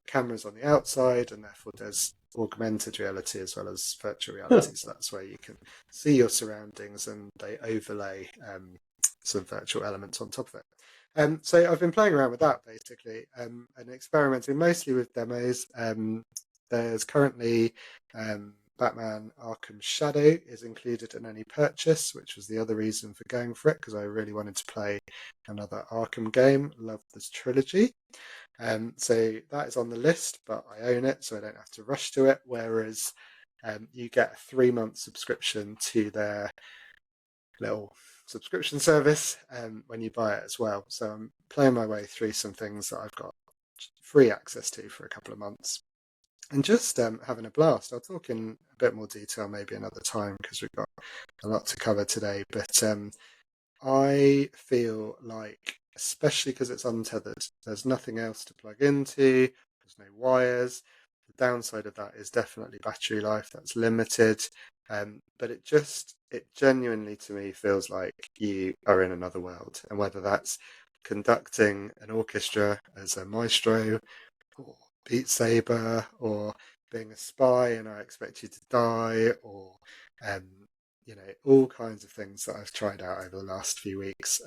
cameras on the outside, and therefore there's augmented reality as well as virtual reality. So that's where you can see your surroundings, and they overlay some virtual elements on top of it. So I've been playing around with that basically, and experimenting mostly with demos. There's currently Batman Arkham Shadow is included in any purchase, which was the other reason for going for it, because I really wanted to play another Arkham game. Love this trilogy. So that is on the list, but I own it, so I don't have to rush to it. Whereas you get a 3-month subscription to their little subscription service when you buy it as well. So I'm playing my way through some things that I've got free access to for a couple of months, and just having a blast. I'll talk in a bit more detail maybe another time, because we've got a lot to cover today. But I feel like, especially because it's untethered, there's nothing else to plug into, there's no wires. The downside of that is definitely battery life. That's limited. But it genuinely to me feels like you are in another world. And whether that's conducting an orchestra as a maestro, or Beat Saber, or being a spy and I expect you to die, or all kinds of things that I've tried out over the last few weeks.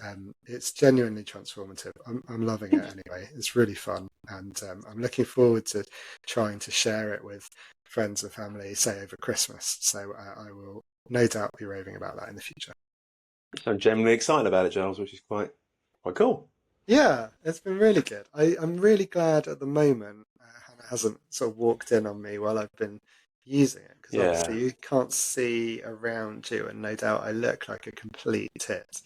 It's genuinely transformative. I'm loving it anyway. It's really fun, and I'm looking forward to trying to share it with friends and family, say over Christmas. So I will no doubt be raving about that in the future. I'm genuinely excited about it, Giles, which is quite cool. Yeah, it's been really good. I'm really glad at the moment Hannah hasn't sort of walked in on me while I've been using it, because obviously you can't see around you, and no doubt I look like a complete tit.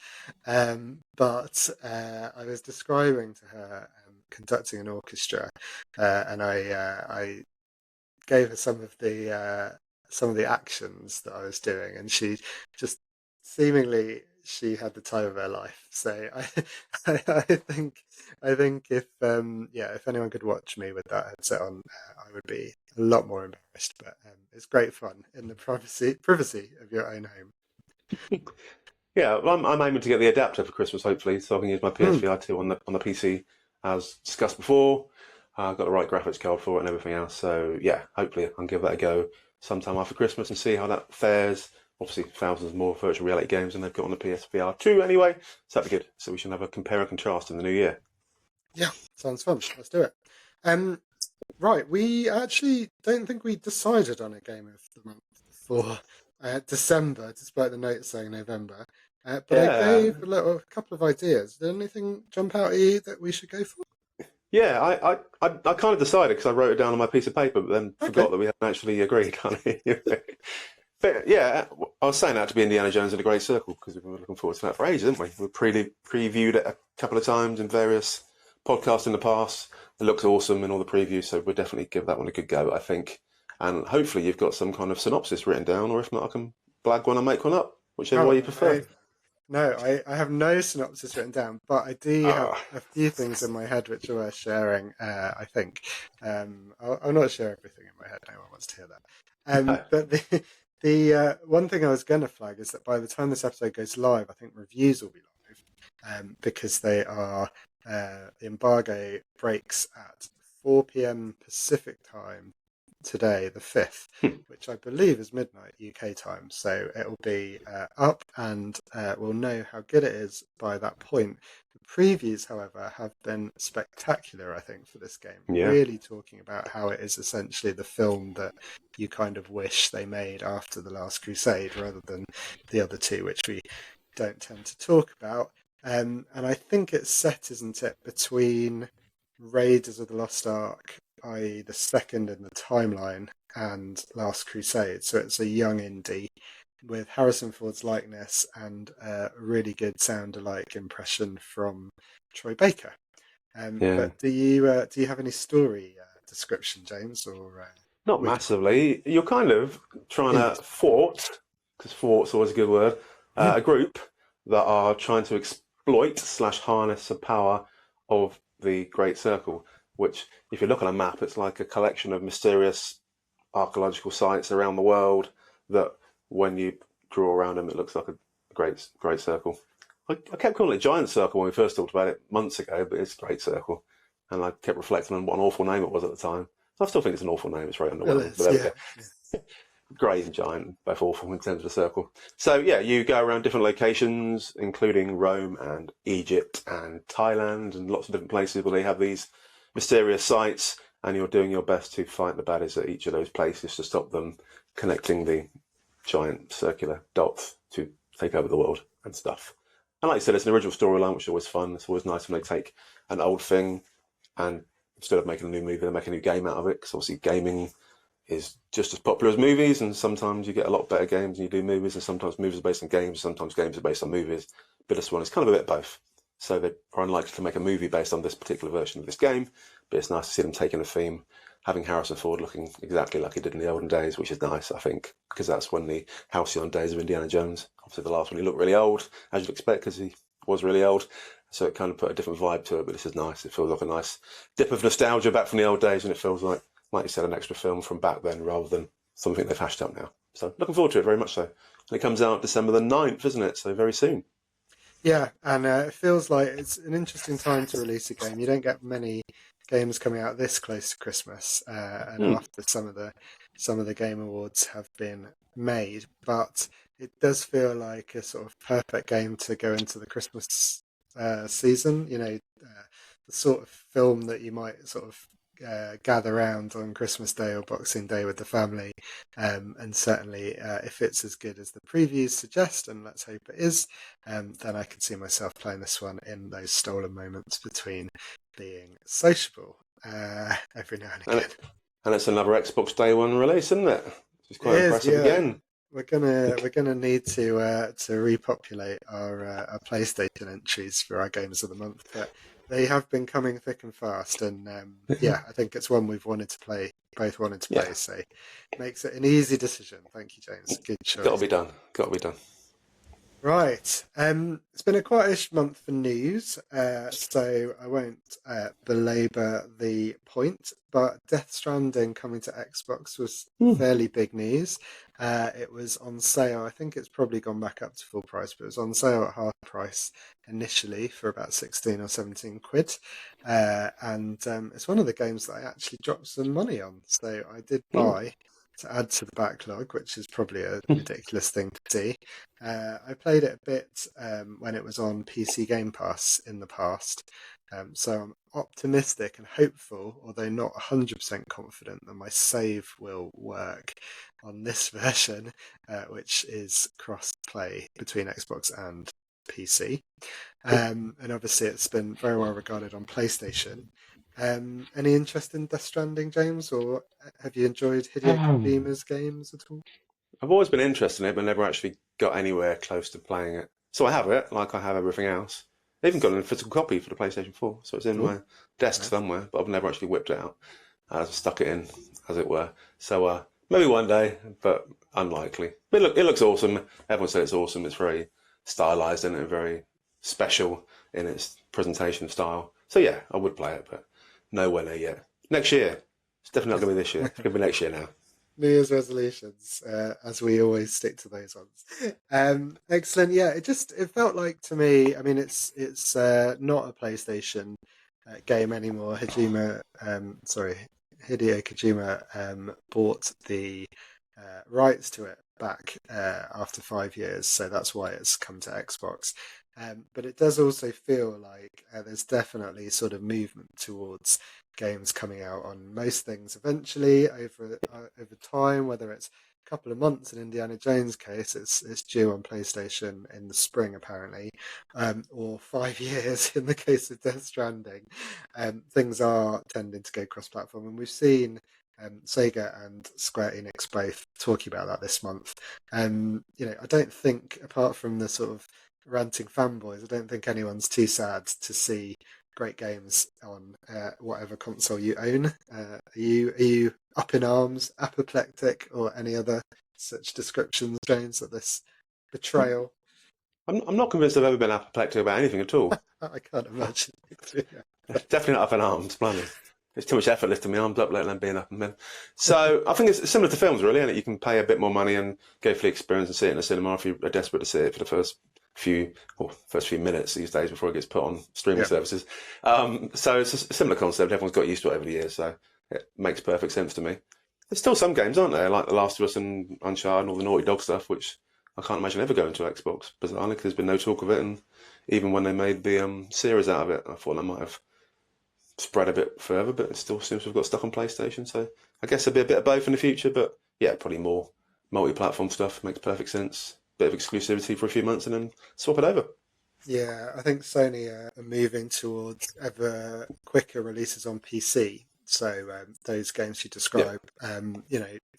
But I was describing to her conducting an orchestra, and I gave her some of the actions that I was doing, and she just seemingly she had the time of her life. So I think if anyone could watch me with that headset on, I would be a lot more embarrassed. But it's great fun in the privacy of your own home. Yeah, well, I'm aiming to get the adapter for Christmas, hopefully, so I can use my Mm, PSVR 2 on the PC as discussed before. I've got the right graphics card for it and everything else. So yeah, hopefully I can give that a go sometime after Christmas and see how that fares. Obviously, thousands more virtual reality games than they've got on the PSVR 2 anyway, so that'd be good. So we should have a compare and contrast in the new year. yeah, sounds fun. Let's do it. Um, right, we actually don't think we decided on a game of the month for December, despite the note saying November. But I Yeah, gave a couple of ideas. Did anything jump out at you that we should go for? yeah. I kind of decided because I wrote it down on my piece of paper, but then Okay. forgot that we hadn't actually agreed on it. But yeah, I was saying that to be Indiana Jones in a Great Circle because we were looking forward to that for ages, didn't we? We previewed it a couple of times in various podcasts in the past. It looks awesome in all the previews, so we'll definitely give that one a good go, I think. And hopefully you've got some kind of synopsis written down, or if not, I can blag one and make one up, whichever way Oh, you prefer. no, I have no synopsis written down, but I do have Ah, a few things in my head which are worth sharing. I think I'll not share everything in my head. No one wants to hear that. no. But the one thing I was going to flag is that by the time this episode goes live, I think reviews will be live, because they are the embargo breaks at 4 p.m. Pacific time today, the 5th, which I believe is midnight UK time. So it'll be up and we'll know how good it is by that point. The previews, however, have been spectacular, I think, for this game. Yeah, Really talking about how it is essentially the film that you kind of wish they made after The Last Crusade rather than the other two, which we don't tend to talk about. And I think it's set, isn't it, between Raiders of the Lost Ark, i.e., the second in the timeline, and Last Crusade. So it's a young indie with Harrison Ford's likeness and a really good sound-alike impression from Troy Baker. yeah. But do you have any story description, James, or Not we massively. You're kind of trying can... to thwart, because thwart's always a good word, a group that are trying to exploit slash harness the power of the Great Circle, which, if you look on a map, it's like a collection of mysterious archaeological sites around the world that, when you draw around them, it looks like a great circle. I kept calling it Giant Circle when we first talked about it months ago, but it's Great Circle. And I kept reflecting on what an awful name it was at the time. I still think it's an awful name. It's very Well, underwhelming, but it's, there we yeah. go. Grey and Giant, both awful in terms of the circle. So yeah, you go around different locations, including Rome and Egypt and Thailand and lots of different places where they have these mysterious sites, and you're doing your best to fight the baddies at each of those places to stop them connecting the giant circular dots to take over the world and stuff. And like I said, it's an original storyline, which is always fun. It's always nice when they take an old thing and instead of making a new movie, they make a new game out of it. Because obviously, gaming is just as popular as movies, and sometimes you get a lot better games and you do movies, and sometimes movies are based on games, sometimes games are based on movies. But this one is kind of a bit both. So they are unlikely to make a movie based on this particular version of this game, but it's nice to see them taking a theme, having Harrison Ford looking exactly like he did in the olden days, which is nice, I think, because that's when the halcyon days of Indiana Jones. Obviously, the last one he looked really old, as you'd expect, because he was really old. So it kind of put a different vibe to it, but this is nice. It feels like a nice dip of nostalgia back from the old days, and it feels like you said, an extra film from back then rather than something they've hashed up now. So looking forward to it very much so. And it comes out December the 9th, isn't it? So very soon. Yeah, and it feels like it's an interesting time to release a game. You don't get many games coming out this close to Christmas, and Hmm. after some of the game awards have been made, but it does feel like a sort of perfect game to go into the Christmas season. The sort of film that you might sort of gather around on Christmas Day or Boxing Day with the family. And certainly, if it's as good as the previews suggest, and let's hope it is, then I can see myself playing this one in those stolen moments between being sociable every now and And, again. and it's another Xbox Day One release, isn't it? Which is It quite is, impressive yeah. again. We're gonna need to repopulate our PlayStation entries for our games of the month, but they have been coming thick and fast, and yeah, I think it's one we've wanted to play, both wanted to Yeah, play, so makes it an easy decision. Thank you, James. Good got to choice. be done. Got to be done. Right. It's been a quietish month for news, so I won't belabor the point. But Death Stranding coming to Xbox was fairly big news. It was on sale. I think it's probably gone back up to full price, but it was on sale at half price initially for about 16 or 17 quid. And it's one of the games that I actually dropped some money on. So I did buy to add to the backlog, which is probably a ridiculous thing to see. I played it a bit when it was on PC Game Pass in the past, so I'm optimistic and hopeful, although not 100% confident that my save will work on this version, which is cross-play between Xbox and PC. And obviously it's been very well regarded on PlayStation. Any interest in Death Stranding, James, or have you enjoyed Hideo Kojima's games at all? I've always been interested in it, but never actually got anywhere close to playing it. So I have it, like I have everything else. I even got a physical copy for the PlayStation 4, so it's in my desk somewhere, but I've never actually whipped it out. I've stuck it in, as it were. So maybe one day, but unlikely. But look, it looks awesome. Everyone said it's awesome. It's very stylized and very special in its presentation style. So yeah, I would play it, but nowhere near yet. Next year. It's definitely not going to be this year. It's going to be next year now. New Year's resolutions, as we always stick to those ones. Excellent. Yeah, it felt like to me. I mean, it's not a PlayStation game anymore. Hideo Kojima bought the rights to it back after 5 years, so that's why it's come to Xbox. But it does also feel like there's definitely sort of movement towards games coming out on most things eventually over time, whether it's a couple of months in Indiana Jones' case, it's due on PlayStation in the spring apparently, or 5 years in the case of Death Stranding. Things are tending to go cross-platform, and we've seen Sega and Square Enix both talking about that this month. I don't think, apart from the sort of ranting fanboys, I don't think anyone's too sad to see great games on whatever console you own. Are you up in arms, apoplectic, or any other such descriptions, James, of this betrayal? I'm not convinced I've ever been apoplectic about anything at all. I can't imagine. Definitely not up in arms, blimey. It's too much effort lifting my arms up, let alone being up and then. So I think it's similar to films, really, isn't it? You can pay a bit more money and go for the experience and see it in a cinema if you are desperate to see it for the first few minutes these days before it gets put on streaming services. So it's a similar concept. Everyone's got used to it over the years, so it makes perfect sense to me. There's still some games, aren't there, like The Last of Us and Uncharted and all the Naughty Dog stuff, which I can't imagine ever going to Xbox, bizarrely, because there's been no talk of it, and even when they made the series out of it, I thought they might have spread a bit further, but it still seems to have got stuck on PlayStation, so I guess there'll be a bit of both in the future, but yeah, probably more multi-platform stuff makes perfect sense. Bit of exclusivity for a few months and then swap it over. Yeah, I think Sony are moving towards ever quicker releases on PC. So those games you describe,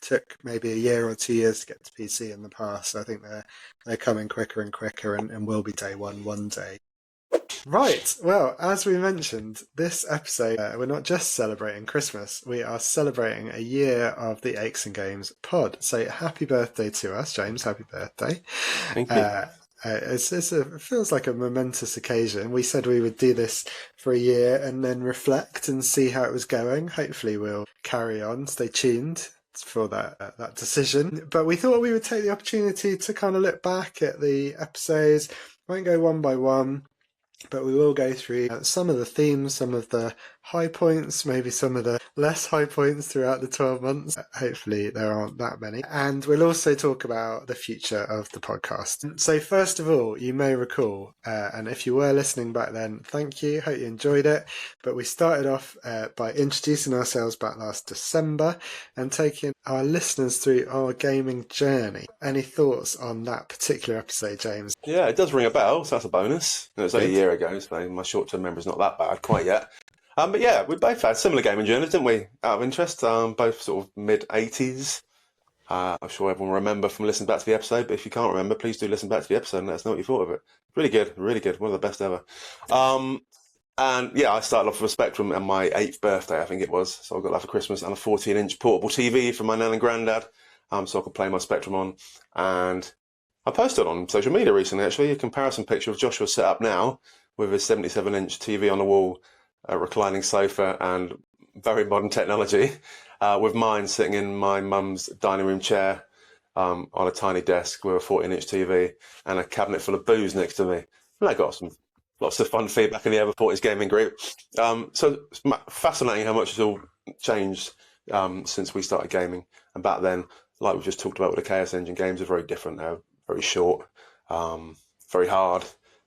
took maybe a year or 2 years to get to PC in the past. So I think they're coming quicker and quicker, and will be day one day. Right, well, as we mentioned, this episode, we're not just celebrating Christmas, we are celebrating a year of the Aches and Games pod. So happy birthday to us, James, happy birthday. Thank you. It feels like a momentous occasion. We said we would do this for a year and then reflect and see how it was going. Hopefully we'll carry on, stay tuned for that decision. But we thought we would take the opportunity to kind of look back at the episodes. Won't go one by one, but we will go through some of the themes, some of the high points, maybe some of the less high points throughout the 12 months. Hopefully there aren't that many. And we'll also talk about the future of the podcast. So first of all, you may recall, and if you were listening back then, thank you. Hope you enjoyed it. But we started off by introducing ourselves back last December and taking our listeners through our gaming journey. Any thoughts on that particular episode, James? Yeah, it does ring a bell, so that's a bonus. It was only a year ago, so my short-term memory's not that bad quite yet. But yeah, we both had similar gaming journeys, didn't we? Out of interest, both sort of mid-80s. I'm sure everyone will remember from listening back to the episode, but if you can't remember, please do listen back to the episode and let us know what you thought of it. Really good, really good. One of the best ever. And yeah, I started off with a Spectrum on my 8th birthday, I think it was. So I got that for Christmas, and a 14-inch portable TV from my nan and granddad, so I could play my Spectrum on. And I posted on social media recently, actually, a comparison picture of Joshua's set up now with his 77-inch TV on the wall, a reclining sofa, and very modern technology, with mine sitting in my mum's dining room chair on a tiny desk with a 14-inch TV and a cabinet full of booze next to me. And I got lots of fun feedback in the Over 40s gaming group. So it's fascinating how much has all changed since we started gaming. And back then, like we just talked about with the Chaos Engine, games are very different now, very short, very hard,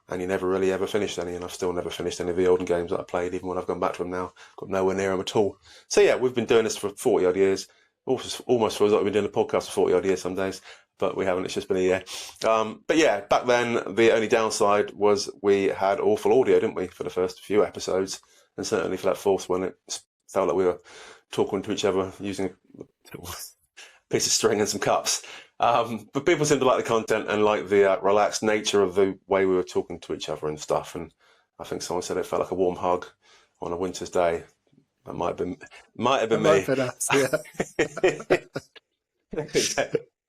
and you never really ever finished any, and I've still never finished any of the olden games that I played, even when I've gone back to them now. Got nowhere near them at all. So yeah, we've been doing this for 40-odd years. Almost feels like we've been doing a podcast for 40-odd years some days, but we haven't. It's just been a year. But yeah, back then, the only downside was we had awful audio, didn't we, for the first few episodes, and certainly for that fourth one, it felt like we were talking to each other using a piece of string and some cups. But people seemed to like the content and like the relaxed nature of the way we were talking to each other and stuff. And I think someone said it felt like a warm hug on a winter's day. That might have been me. Might have been us, yeah.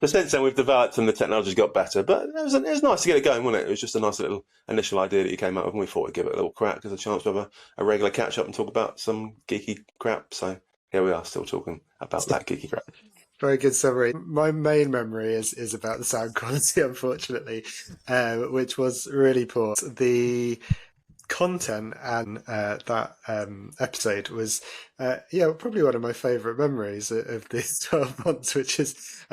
But since then, we've developed and the technology's got better. But it was nice to get it going, wasn't it? It was just a nice little initial idea that you came up with, and we thought we'd give it a little crack as a chance to have a regular catch up and talk about some geeky crap. So here we are, still talking about that geeky crap. Very good summary. My main memory is about the sound quality, unfortunately, which was really poor. The content and that episode was probably one of my favourite memories of these 12 months, which is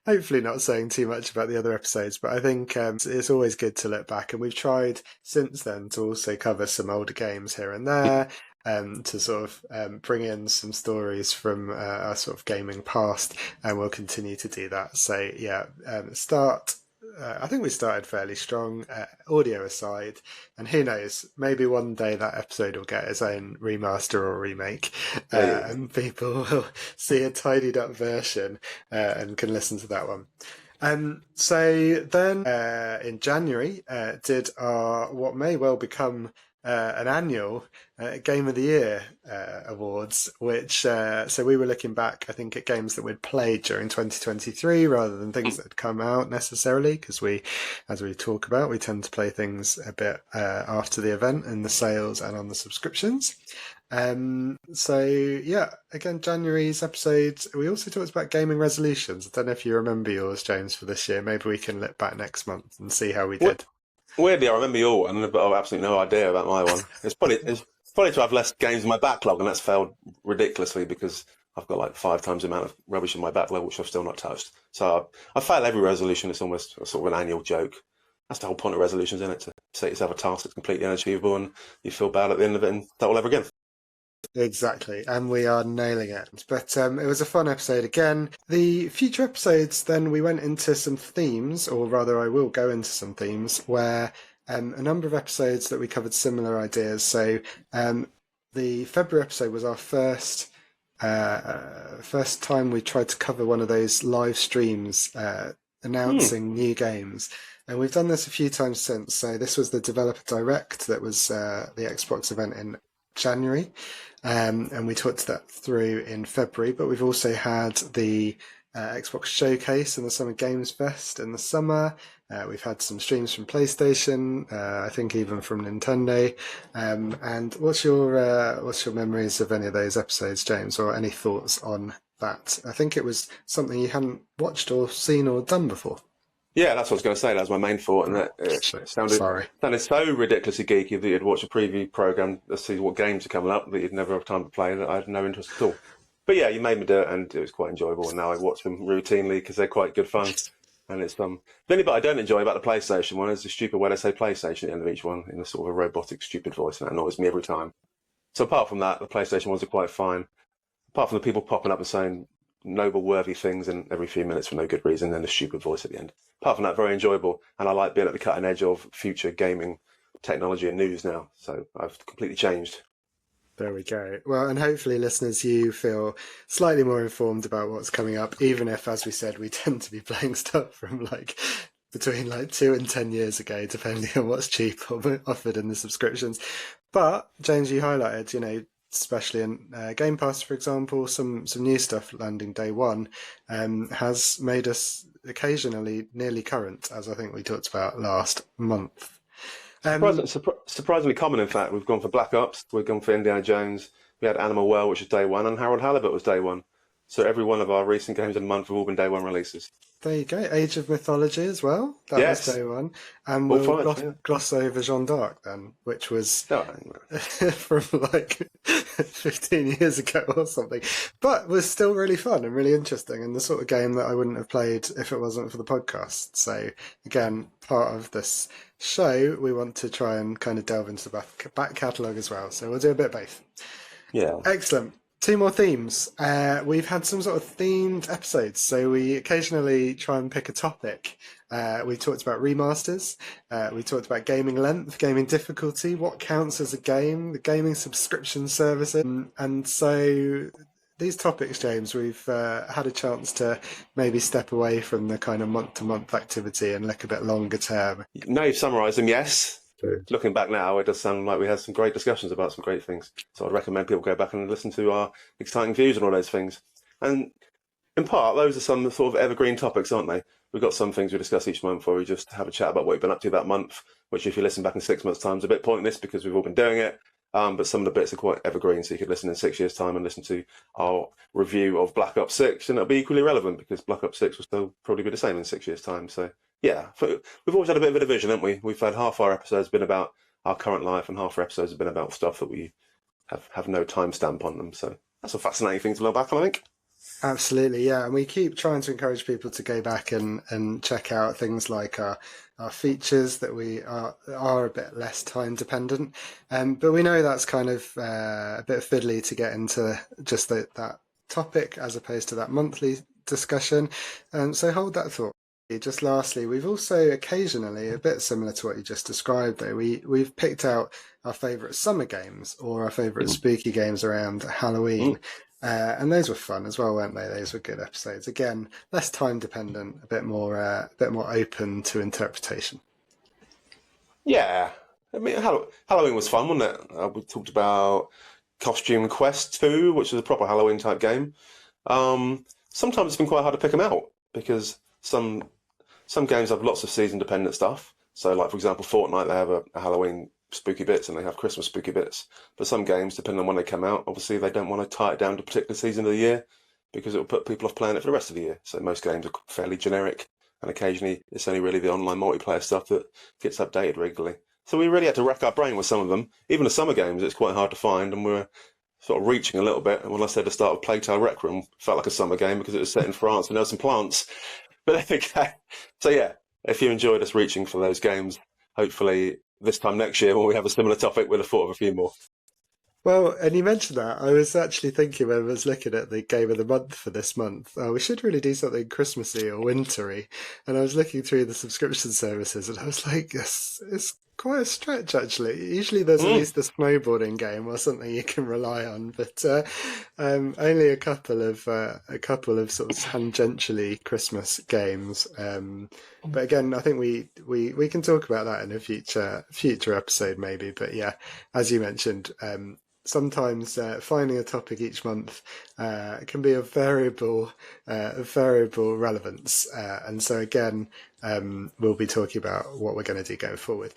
hopefully not saying too much about the other episodes, but I think it's always good to look back, and we've tried since then to also cover some older games here and there, to sort of bring in some stories from our sort of gaming past, and we'll continue to do that. So yeah, I think we started fairly strong, audio aside, and who knows, maybe one day that episode will get its own remaster or remake, and people will see a tidied up version and can listen to that one. So then in January did our what may well become an annual Game of the Year awards, which so we were looking back, I think, at games that we'd played during 2023 rather than things that had come out necessarily, because we, as we talk about, we tend to play things a bit after the event in the sales and on the subscriptions. So yeah, again, January's episode, we also talked about gaming resolutions. I don't know if you remember yours, James, for this year. Maybe we can look back next month and see how we did. Weirdly, I remember your one, but I've absolutely no idea about my one. It's funny to have less games in my backlog, and that's failed ridiculously because I've got like 5 times the amount of rubbish in my backlog, which I've still not touched. So I fail every resolution. It's almost a sort of an annual joke. That's the whole point of resolutions, isn't it? To set yourself a task that's completely unachievable, and you feel bad at the end of it and start all over again. Exactly, and we are nailing it. But it was a fun episode again. The future episodes, then we went into some themes, or rather I will go into some themes, where a number of episodes that we covered similar ideas. So the February episode was our first time we tried to cover one of those live streams announcing new games. And we've done this a few times since. So this was the Developer Direct that was the Xbox event in January, and we talked that through in February, but we've also had the Xbox Showcase and the Summer Games Fest in the summer. We've had some streams from PlayStation, I think even from Nintendo. And what's your memories of any of those episodes, James, or any thoughts on that? I think it was something you hadn't watched or seen or done before. Yeah, that's what I was going to say. That was my main thought, and that it sounded so ridiculously geeky that you'd watch a preview program to see what games are coming up that you'd never have time to play, that I had no interest at all. But yeah, you made me do it, and it was quite enjoyable. And now I watch them routinely because they're quite good fun. And it's the only bit I don't enjoy about the PlayStation one is the stupid way they say PlayStation at the end of each one in a sort of a robotic, stupid voice, and that annoys me every time. So apart from that, the PlayStation ones are quite fine. Apart from the people popping up and saying noble, worthy things in every few minutes for no good reason, and the stupid voice at the end. Apart from that, very enjoyable, and I like being at the cutting edge of future gaming technology and news now. So I've completely changed. There we go. Well, and hopefully, listeners, you feel slightly more informed about what's coming up, even if, as we said, we tend to be playing stuff from between 2 and 10 years ago, depending on what's cheap or offered in the subscriptions. But James, you highlighted, especially in Game Pass, for example, some new stuff landing day one, has made us occasionally nearly current, as I think we talked about last month. Surprisingly common, in fact. We've gone for Black Ops, we've gone for Indiana Jones, we had Animal Well, which is day one, and Harold Halibut was day one. So every one of our recent games of the month have all been day one releases. There you go. Age of Mythology as well. That was day one. And All we'll five, gloss over Jeanne d'Arc then, which was No, from like 15 years ago or something. But was still really fun and really interesting, and the sort of game that I wouldn't have played if it wasn't for the podcast. So again, part of this show, we want to try and kind of delve into the back catalogue as well. So we'll do a bit of both. Yeah. Excellent. Two more themes. We've had some sort of themed episodes, so we occasionally try and pick a topic. We talked about remasters. We talked about gaming length, gaming difficulty, what counts as a game, the gaming subscription services. And so these topics, James, we've had a chance to maybe step away from the kind of month-to-month activity and look a bit longer term. Now you've summarised them, yes. Looking back now, it does sound like we had some great discussions about some great things. So I'd recommend people go back and listen to our exciting views on all those things. And in part, those are some sort of evergreen topics, aren't they? We've got some things we discuss each month where we just have a chat about what we've been up to that month, which if you listen back in 6 months' time is a bit pointless because we've all been doing it. But some of the bits are quite evergreen, so you could listen in 6 years' time and listen to our review of Black Ops 6, and it'll be equally relevant because Black Ops 6 will still probably be the same in 6 years' time. So yeah, we've always had a bit of a division, haven't we? We've had half our episodes been about our current life and half our episodes have been about stuff that we have no timestamp on them. So that's a fascinating thing to look back on, I think. Absolutely, yeah. And we keep trying to encourage people to go back and check out things like our features that we are a bit less time dependent. But we know that's kind of a bit fiddly to get into just that topic as opposed to that monthly discussion. So hold that thought. Just lastly, we've also occasionally, a bit similar to what you just described though, we've picked out our favourite summer games or our favourite spooky games around Halloween. And those were fun as well, weren't they? Those were good episodes. Again, less time dependent, a bit more open to interpretation. Yeah, I mean, Halloween was fun, wasn't it? We talked about Costume Quest 2, which is a proper Halloween type game. Sometimes it's been quite hard to pick them out because some games have lots of season dependent stuff. So, like for example, Fortnite, they have a Halloween spooky bits and they have Christmas spooky bits. But some games, depending on when they come out, obviously they don't want to tie it down to a particular season of the year because it will put people off playing it for the rest of the year. So most games are fairly generic, and occasionally it's only really the online multiplayer stuff that gets updated regularly. So we really had to rack our brain with some of them. Even the summer games, it's quite hard to find, and we're sort of reaching a little bit. And when I said the start of Plague Tale Requiem, felt like a summer game because it was set in France and there were some plants. But okay. So yeah, if you enjoyed us reaching for those games, hopefully this time next year when we have a similar topic, we'll have thought of a few more. Well, and you mentioned that. I was actually thinking when I was looking at the game of the month for this month, we should really do something Christmassy or wintry. And I was looking through the subscription services and I was like, it's quite a stretch, actually. Usually there's at least a snowboarding game or something you can rely on, but only a couple of sort of tangentially Christmas games. But again, I think we can talk about that in a future episode maybe. But yeah, as you mentioned, sometimes finding a topic each month can be of variable relevance, and so again, we'll be talking about what we're going to do going forward.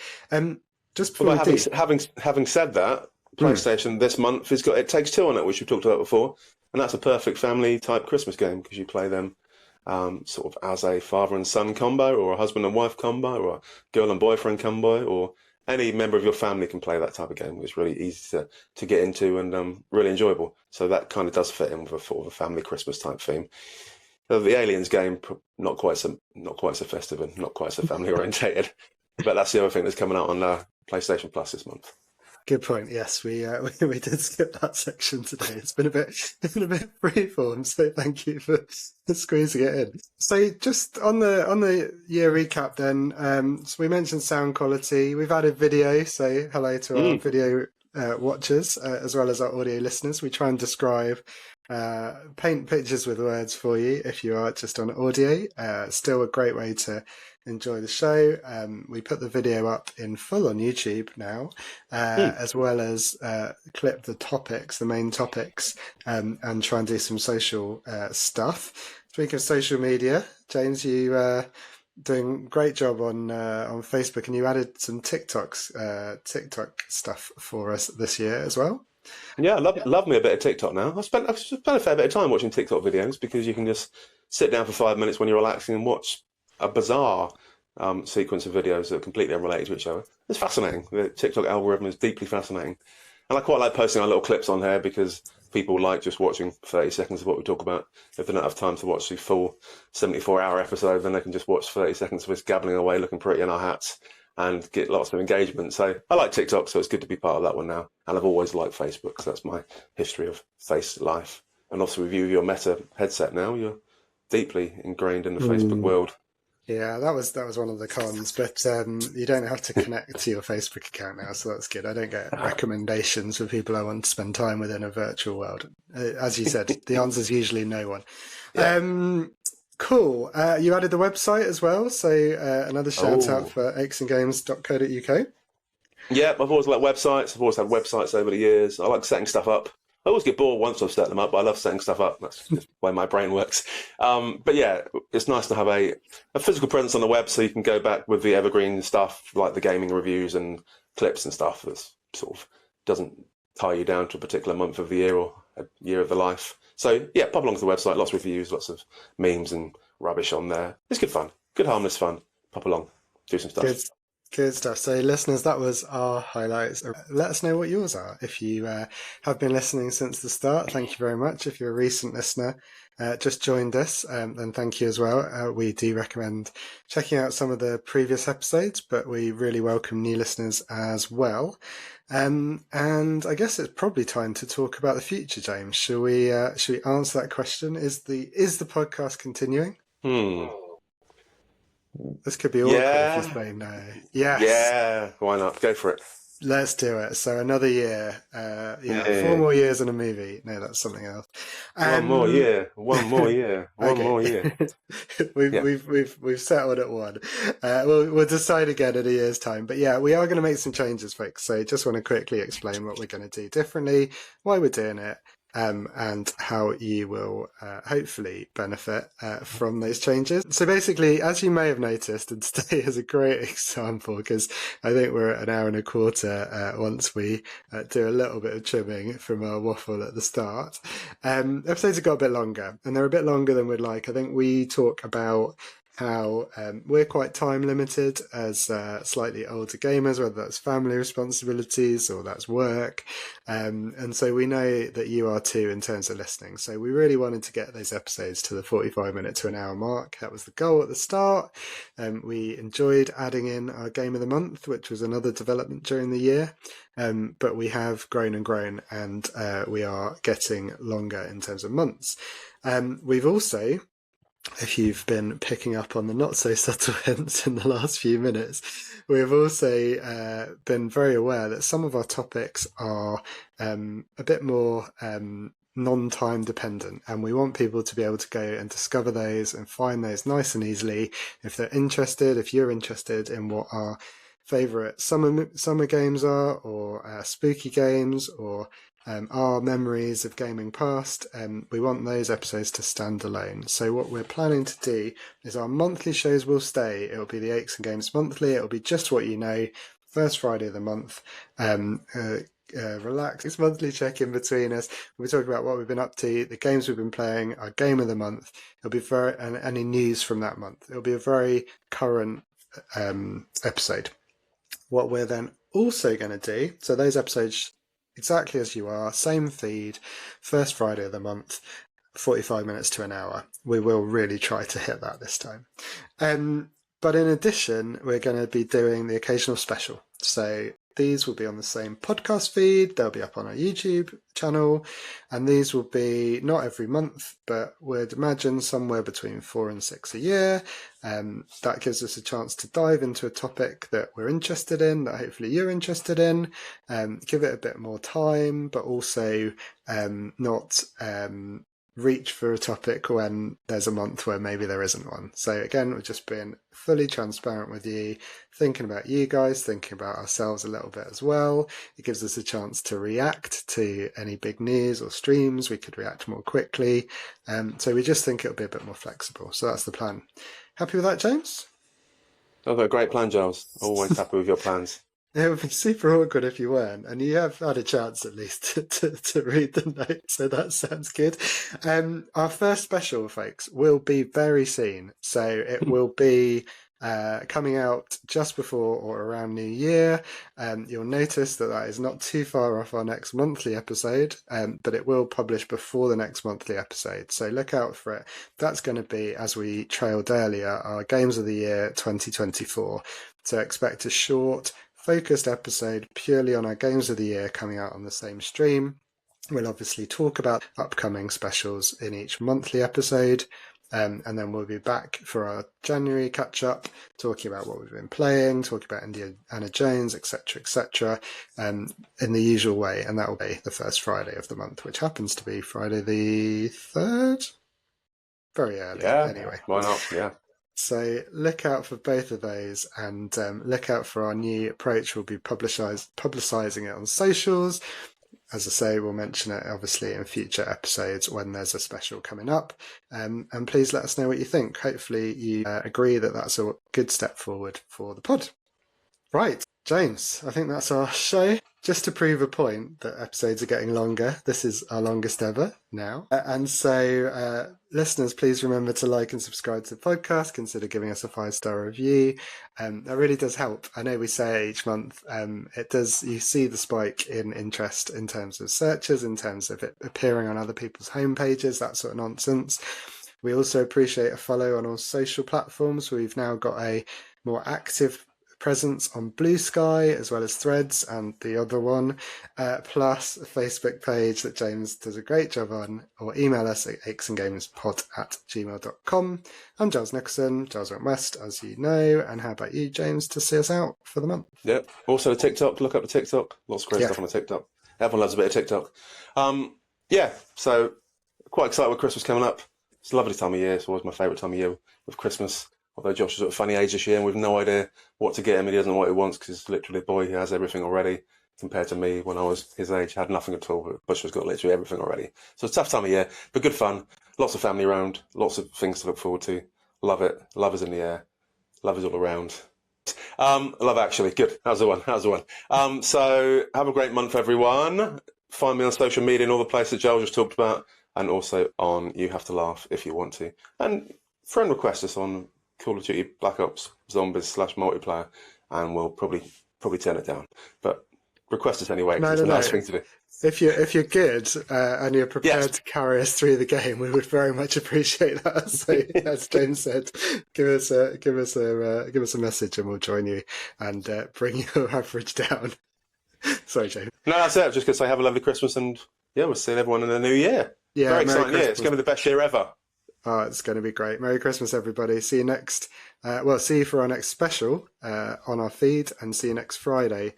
Just before having said that, PlayStation this month has got It Takes Two on it, which we've talked about before, and that's a perfect family type Christmas game because you play them sort of as a father and son combo, or a husband and wife combo, or a girl and boyfriend combo, or any member of your family can play that type of game. It's really easy to get into and really enjoyable. So that kind of does fit in with a sort of a family Christmas type theme. The Aliens game, not quite so festive and not quite so family orientated, but that's the other thing that's coming out on PlayStation Plus this month. Good point. Yes, we did skip that section today. It's been a bit freeform, so thank you for squeezing it in. So just on the year recap then, so we mentioned sound quality. We've added video, so hello to our video watchers as well as our audio listeners. We try and describe, paint pictures with words for you if you are just on audio. Still a great way to enjoy the show. We put the video up in full on YouTube now, as well as clip the topics, the main topics, and try and do some social stuff. Speaking of social media, James, you doing a great job on Facebook, and you added some TikTok stuff for us this year as well. Yeah, love me a bit of TikTok now. I've spent a fair bit of time watching TikTok videos because you can just sit down for 5 minutes when you're relaxing and watch a bizarre sequence of videos that are completely unrelated to each other. It's fascinating. The TikTok algorithm is deeply fascinating. And I quite like posting our little clips on here because people like just watching 30 seconds of what we talk about. If they don't have time to watch the full 74-hour episode, then they can just watch 30 seconds of us gabbling away looking pretty in our hats and get lots of engagement. So I like TikTok, so it's good to be part of that one now. And I've always liked Facebook, so that's my history of face life. And also with your Meta headset now, you're deeply ingrained in the Facebook world. Yeah, that was one of the cons, but you don't have to connect to your Facebook account now, so that's good. I don't get recommendations for people I want to spend time with in a virtual world. As you said, the answer is usually no one. Yeah. Cool. You added the website as well, so another shout out for akesandgames.co.uk. Yeah, I've always liked websites. I've always had websites over the years. I like setting stuff up. I always get bored once I've set them up, but I love setting stuff up. That's just the way my brain works. But yeah, it's nice to have a physical presence on the web so you can go back with the evergreen stuff, like the gaming reviews and clips and stuff that sort of doesn't tie you down to a particular month of the year or a year of the life. So yeah, pop along to the website, lots of reviews, lots of memes and rubbish on there. It's good fun, good harmless fun. Pop along, do some stuff. Good stuff. So listeners, that was our highlights. Let us know what yours are. If you have been listening since the start, thank you very much. If you're a recent listener, just joined us, then thank you as well. We do recommend checking out some of the previous episodes, but we really welcome new listeners as well. And I guess it's probably time to talk about the future, James. Should we answer that question? Is the podcast continuing? This could be awkward if you say no. Yes. Yeah, why not? Go for it. Let's do it. So another year. 4 more years in a movie. No, that's something else. One more year. One more year. We've settled at one. We'll decide again in a year's time. But yeah, we are going to make some changes, folks. So just want to quickly explain what we're going to do differently, why we're doing it, and how you will hopefully benefit from those changes. So basically, as you may have noticed, and today is a great example because I think we're at an hour and a quarter once we do a little bit of trimming from our waffle at the start. Episodes have got a bit longer, and they're a bit longer than we'd like. I think we talk about how we're quite time limited as slightly older gamers, whether that's family responsibilities or that's work. And so we know that you are too in terms of listening. So we really wanted to get those episodes to the 45-minute to an hour mark. That was the goal at the start. We enjoyed adding in our Game of the Month, which was another development during the year. But we have grown and grown, and we are getting longer in terms of months. We've also, if you've been picking up on the not so subtle hints in the last few minutes, we have also been very aware that some of our topics are a bit more non-time dependent, and we want people to be able to go and discover those and find those nice and easily if they're interested, if you're interested in what our favourite summer games are, or spooky games, or our memories of gaming past. We want those episodes to stand alone. So what we're planning to do is our monthly shows will stay. It'll be the Aches and Games Monthly. It'll be just what you know, first Friday of the month. Relax monthly check-in between us. We'll be talking about what we've been up to, the games we've been playing, our game of the month. It'll be and any news from that month. It'll be a very current episode. What we're then also going to do, so those episodes exactly as you are, same feed, first Friday of the month, 45 minutes to an hour. We will really try to hit that this time. But in addition, we're going to be doing the occasional special. So These will be on the same podcast feed. They'll be up on our YouTube channel. And these will be not every month, but we'd imagine somewhere between 4 and 6 a year. That gives us a chance to dive into a topic that we're interested in, that hopefully you're interested in, give it a bit more time, but also not reach for a topic when there's a month where maybe there isn't one. So again, we're just being fully transparent with you, thinking about you guys, thinking about ourselves a little bit as well. It gives us a chance to react to any big news or streams. We could react more quickly. So we just think it'll be a bit more flexible. So that's the plan. Happy with that, James? Sounds like a great plan, Giles. Always happy with your plans. It would be super awkward if you weren't, and you have had a chance at least to read the notes, so that sounds good. Our first special, folks, will be very soon, so it will be coming out just before or around New Year. You'll notice that is not too far off our next monthly episode, but it will publish before the next monthly episode, so look out for it. That's going to be, as we trailed earlier, our Games of the Year 2024, so expect a short, focused episode purely on our Games of the Year coming out on the same stream. We'll obviously talk about upcoming specials in each monthly episode, and then we'll be back for our January catch-up, talking about what we've been playing, talking about Indiana Jones, etc., in the usual way, and that will be the first Friday of the month, which happens to be Friday the 3rd? Very early, anyway. Why not, yeah. So look out for both of those, and look out for our new approach. We'll be publicising it on socials. As I say, we'll mention it obviously in future episodes when there's a special coming up. And please let us know what you think. Hopefully you agree that that's a good step forward for the pod. Right, James, I think that's our show. Just to prove a point that episodes are getting longer, this is our longest ever now. And so listeners, please remember to like and subscribe to the podcast. Consider giving us a 5-star review. That really does help. I know we say it each month. It does. You see the spike in interest in terms of searches, in terms of it appearing on other people's homepages, that sort of nonsense. We also appreciate a follow on all social platforms. We've now got a more active presence on Blue Sky as well as Threads and the other one, plus a Facebook page that James does a great job on, or email us at akesandgamespod@gmail.com. I'm Giles Nicholson, Giles Went West, as you know, and how about you, James, to see us out for the month? Yep. Also the TikTok, look up the TikTok. Lots of great stuff on the TikTok. Everyone loves a bit of TikTok. So quite excited with Christmas coming up. It's a lovely time of year. It's always my favourite time of year with Christmas. Although Josh is at a funny age this year and we've no idea what to get him. He doesn't know what he wants because he's literally a boy who has everything already, compared to me when I was his age, had nothing at all. But Bush has got literally everything already. So it's a tough time of year, but good fun. Lots of family around, lots of things to look forward to. Love it. Love is in the air. Love is all around. Love Actually. Good. How's the one? So have a great month, everyone. Find me on social media and all the places Joel just talked about, and also on You Have to Laugh if you want to. And friend request us on Call of Duty Black Ops Zombies /multiplayer, and we'll probably turn it down. But request us anyway, because it's a nice thing to do. If you're good and you're prepared to carry us through the game, we would very much appreciate that. So, as James said, give us a message, and we'll join you and bring your average down. Sorry, James. No, that's it. Just going to say have a lovely Christmas, and we'll see everyone in the new year. Yeah, very exciting year. It's going to be the best year ever. Oh, it's going to be great. Merry Christmas, everybody. See you next. See you for our next special on our feed, and see you next Friday.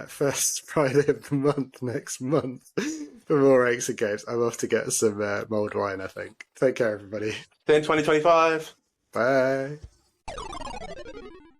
First Friday of the month next month for more Aches and Games. I'm off to get some mulled wine, I think. Take care, everybody. See you in 2025. Bye.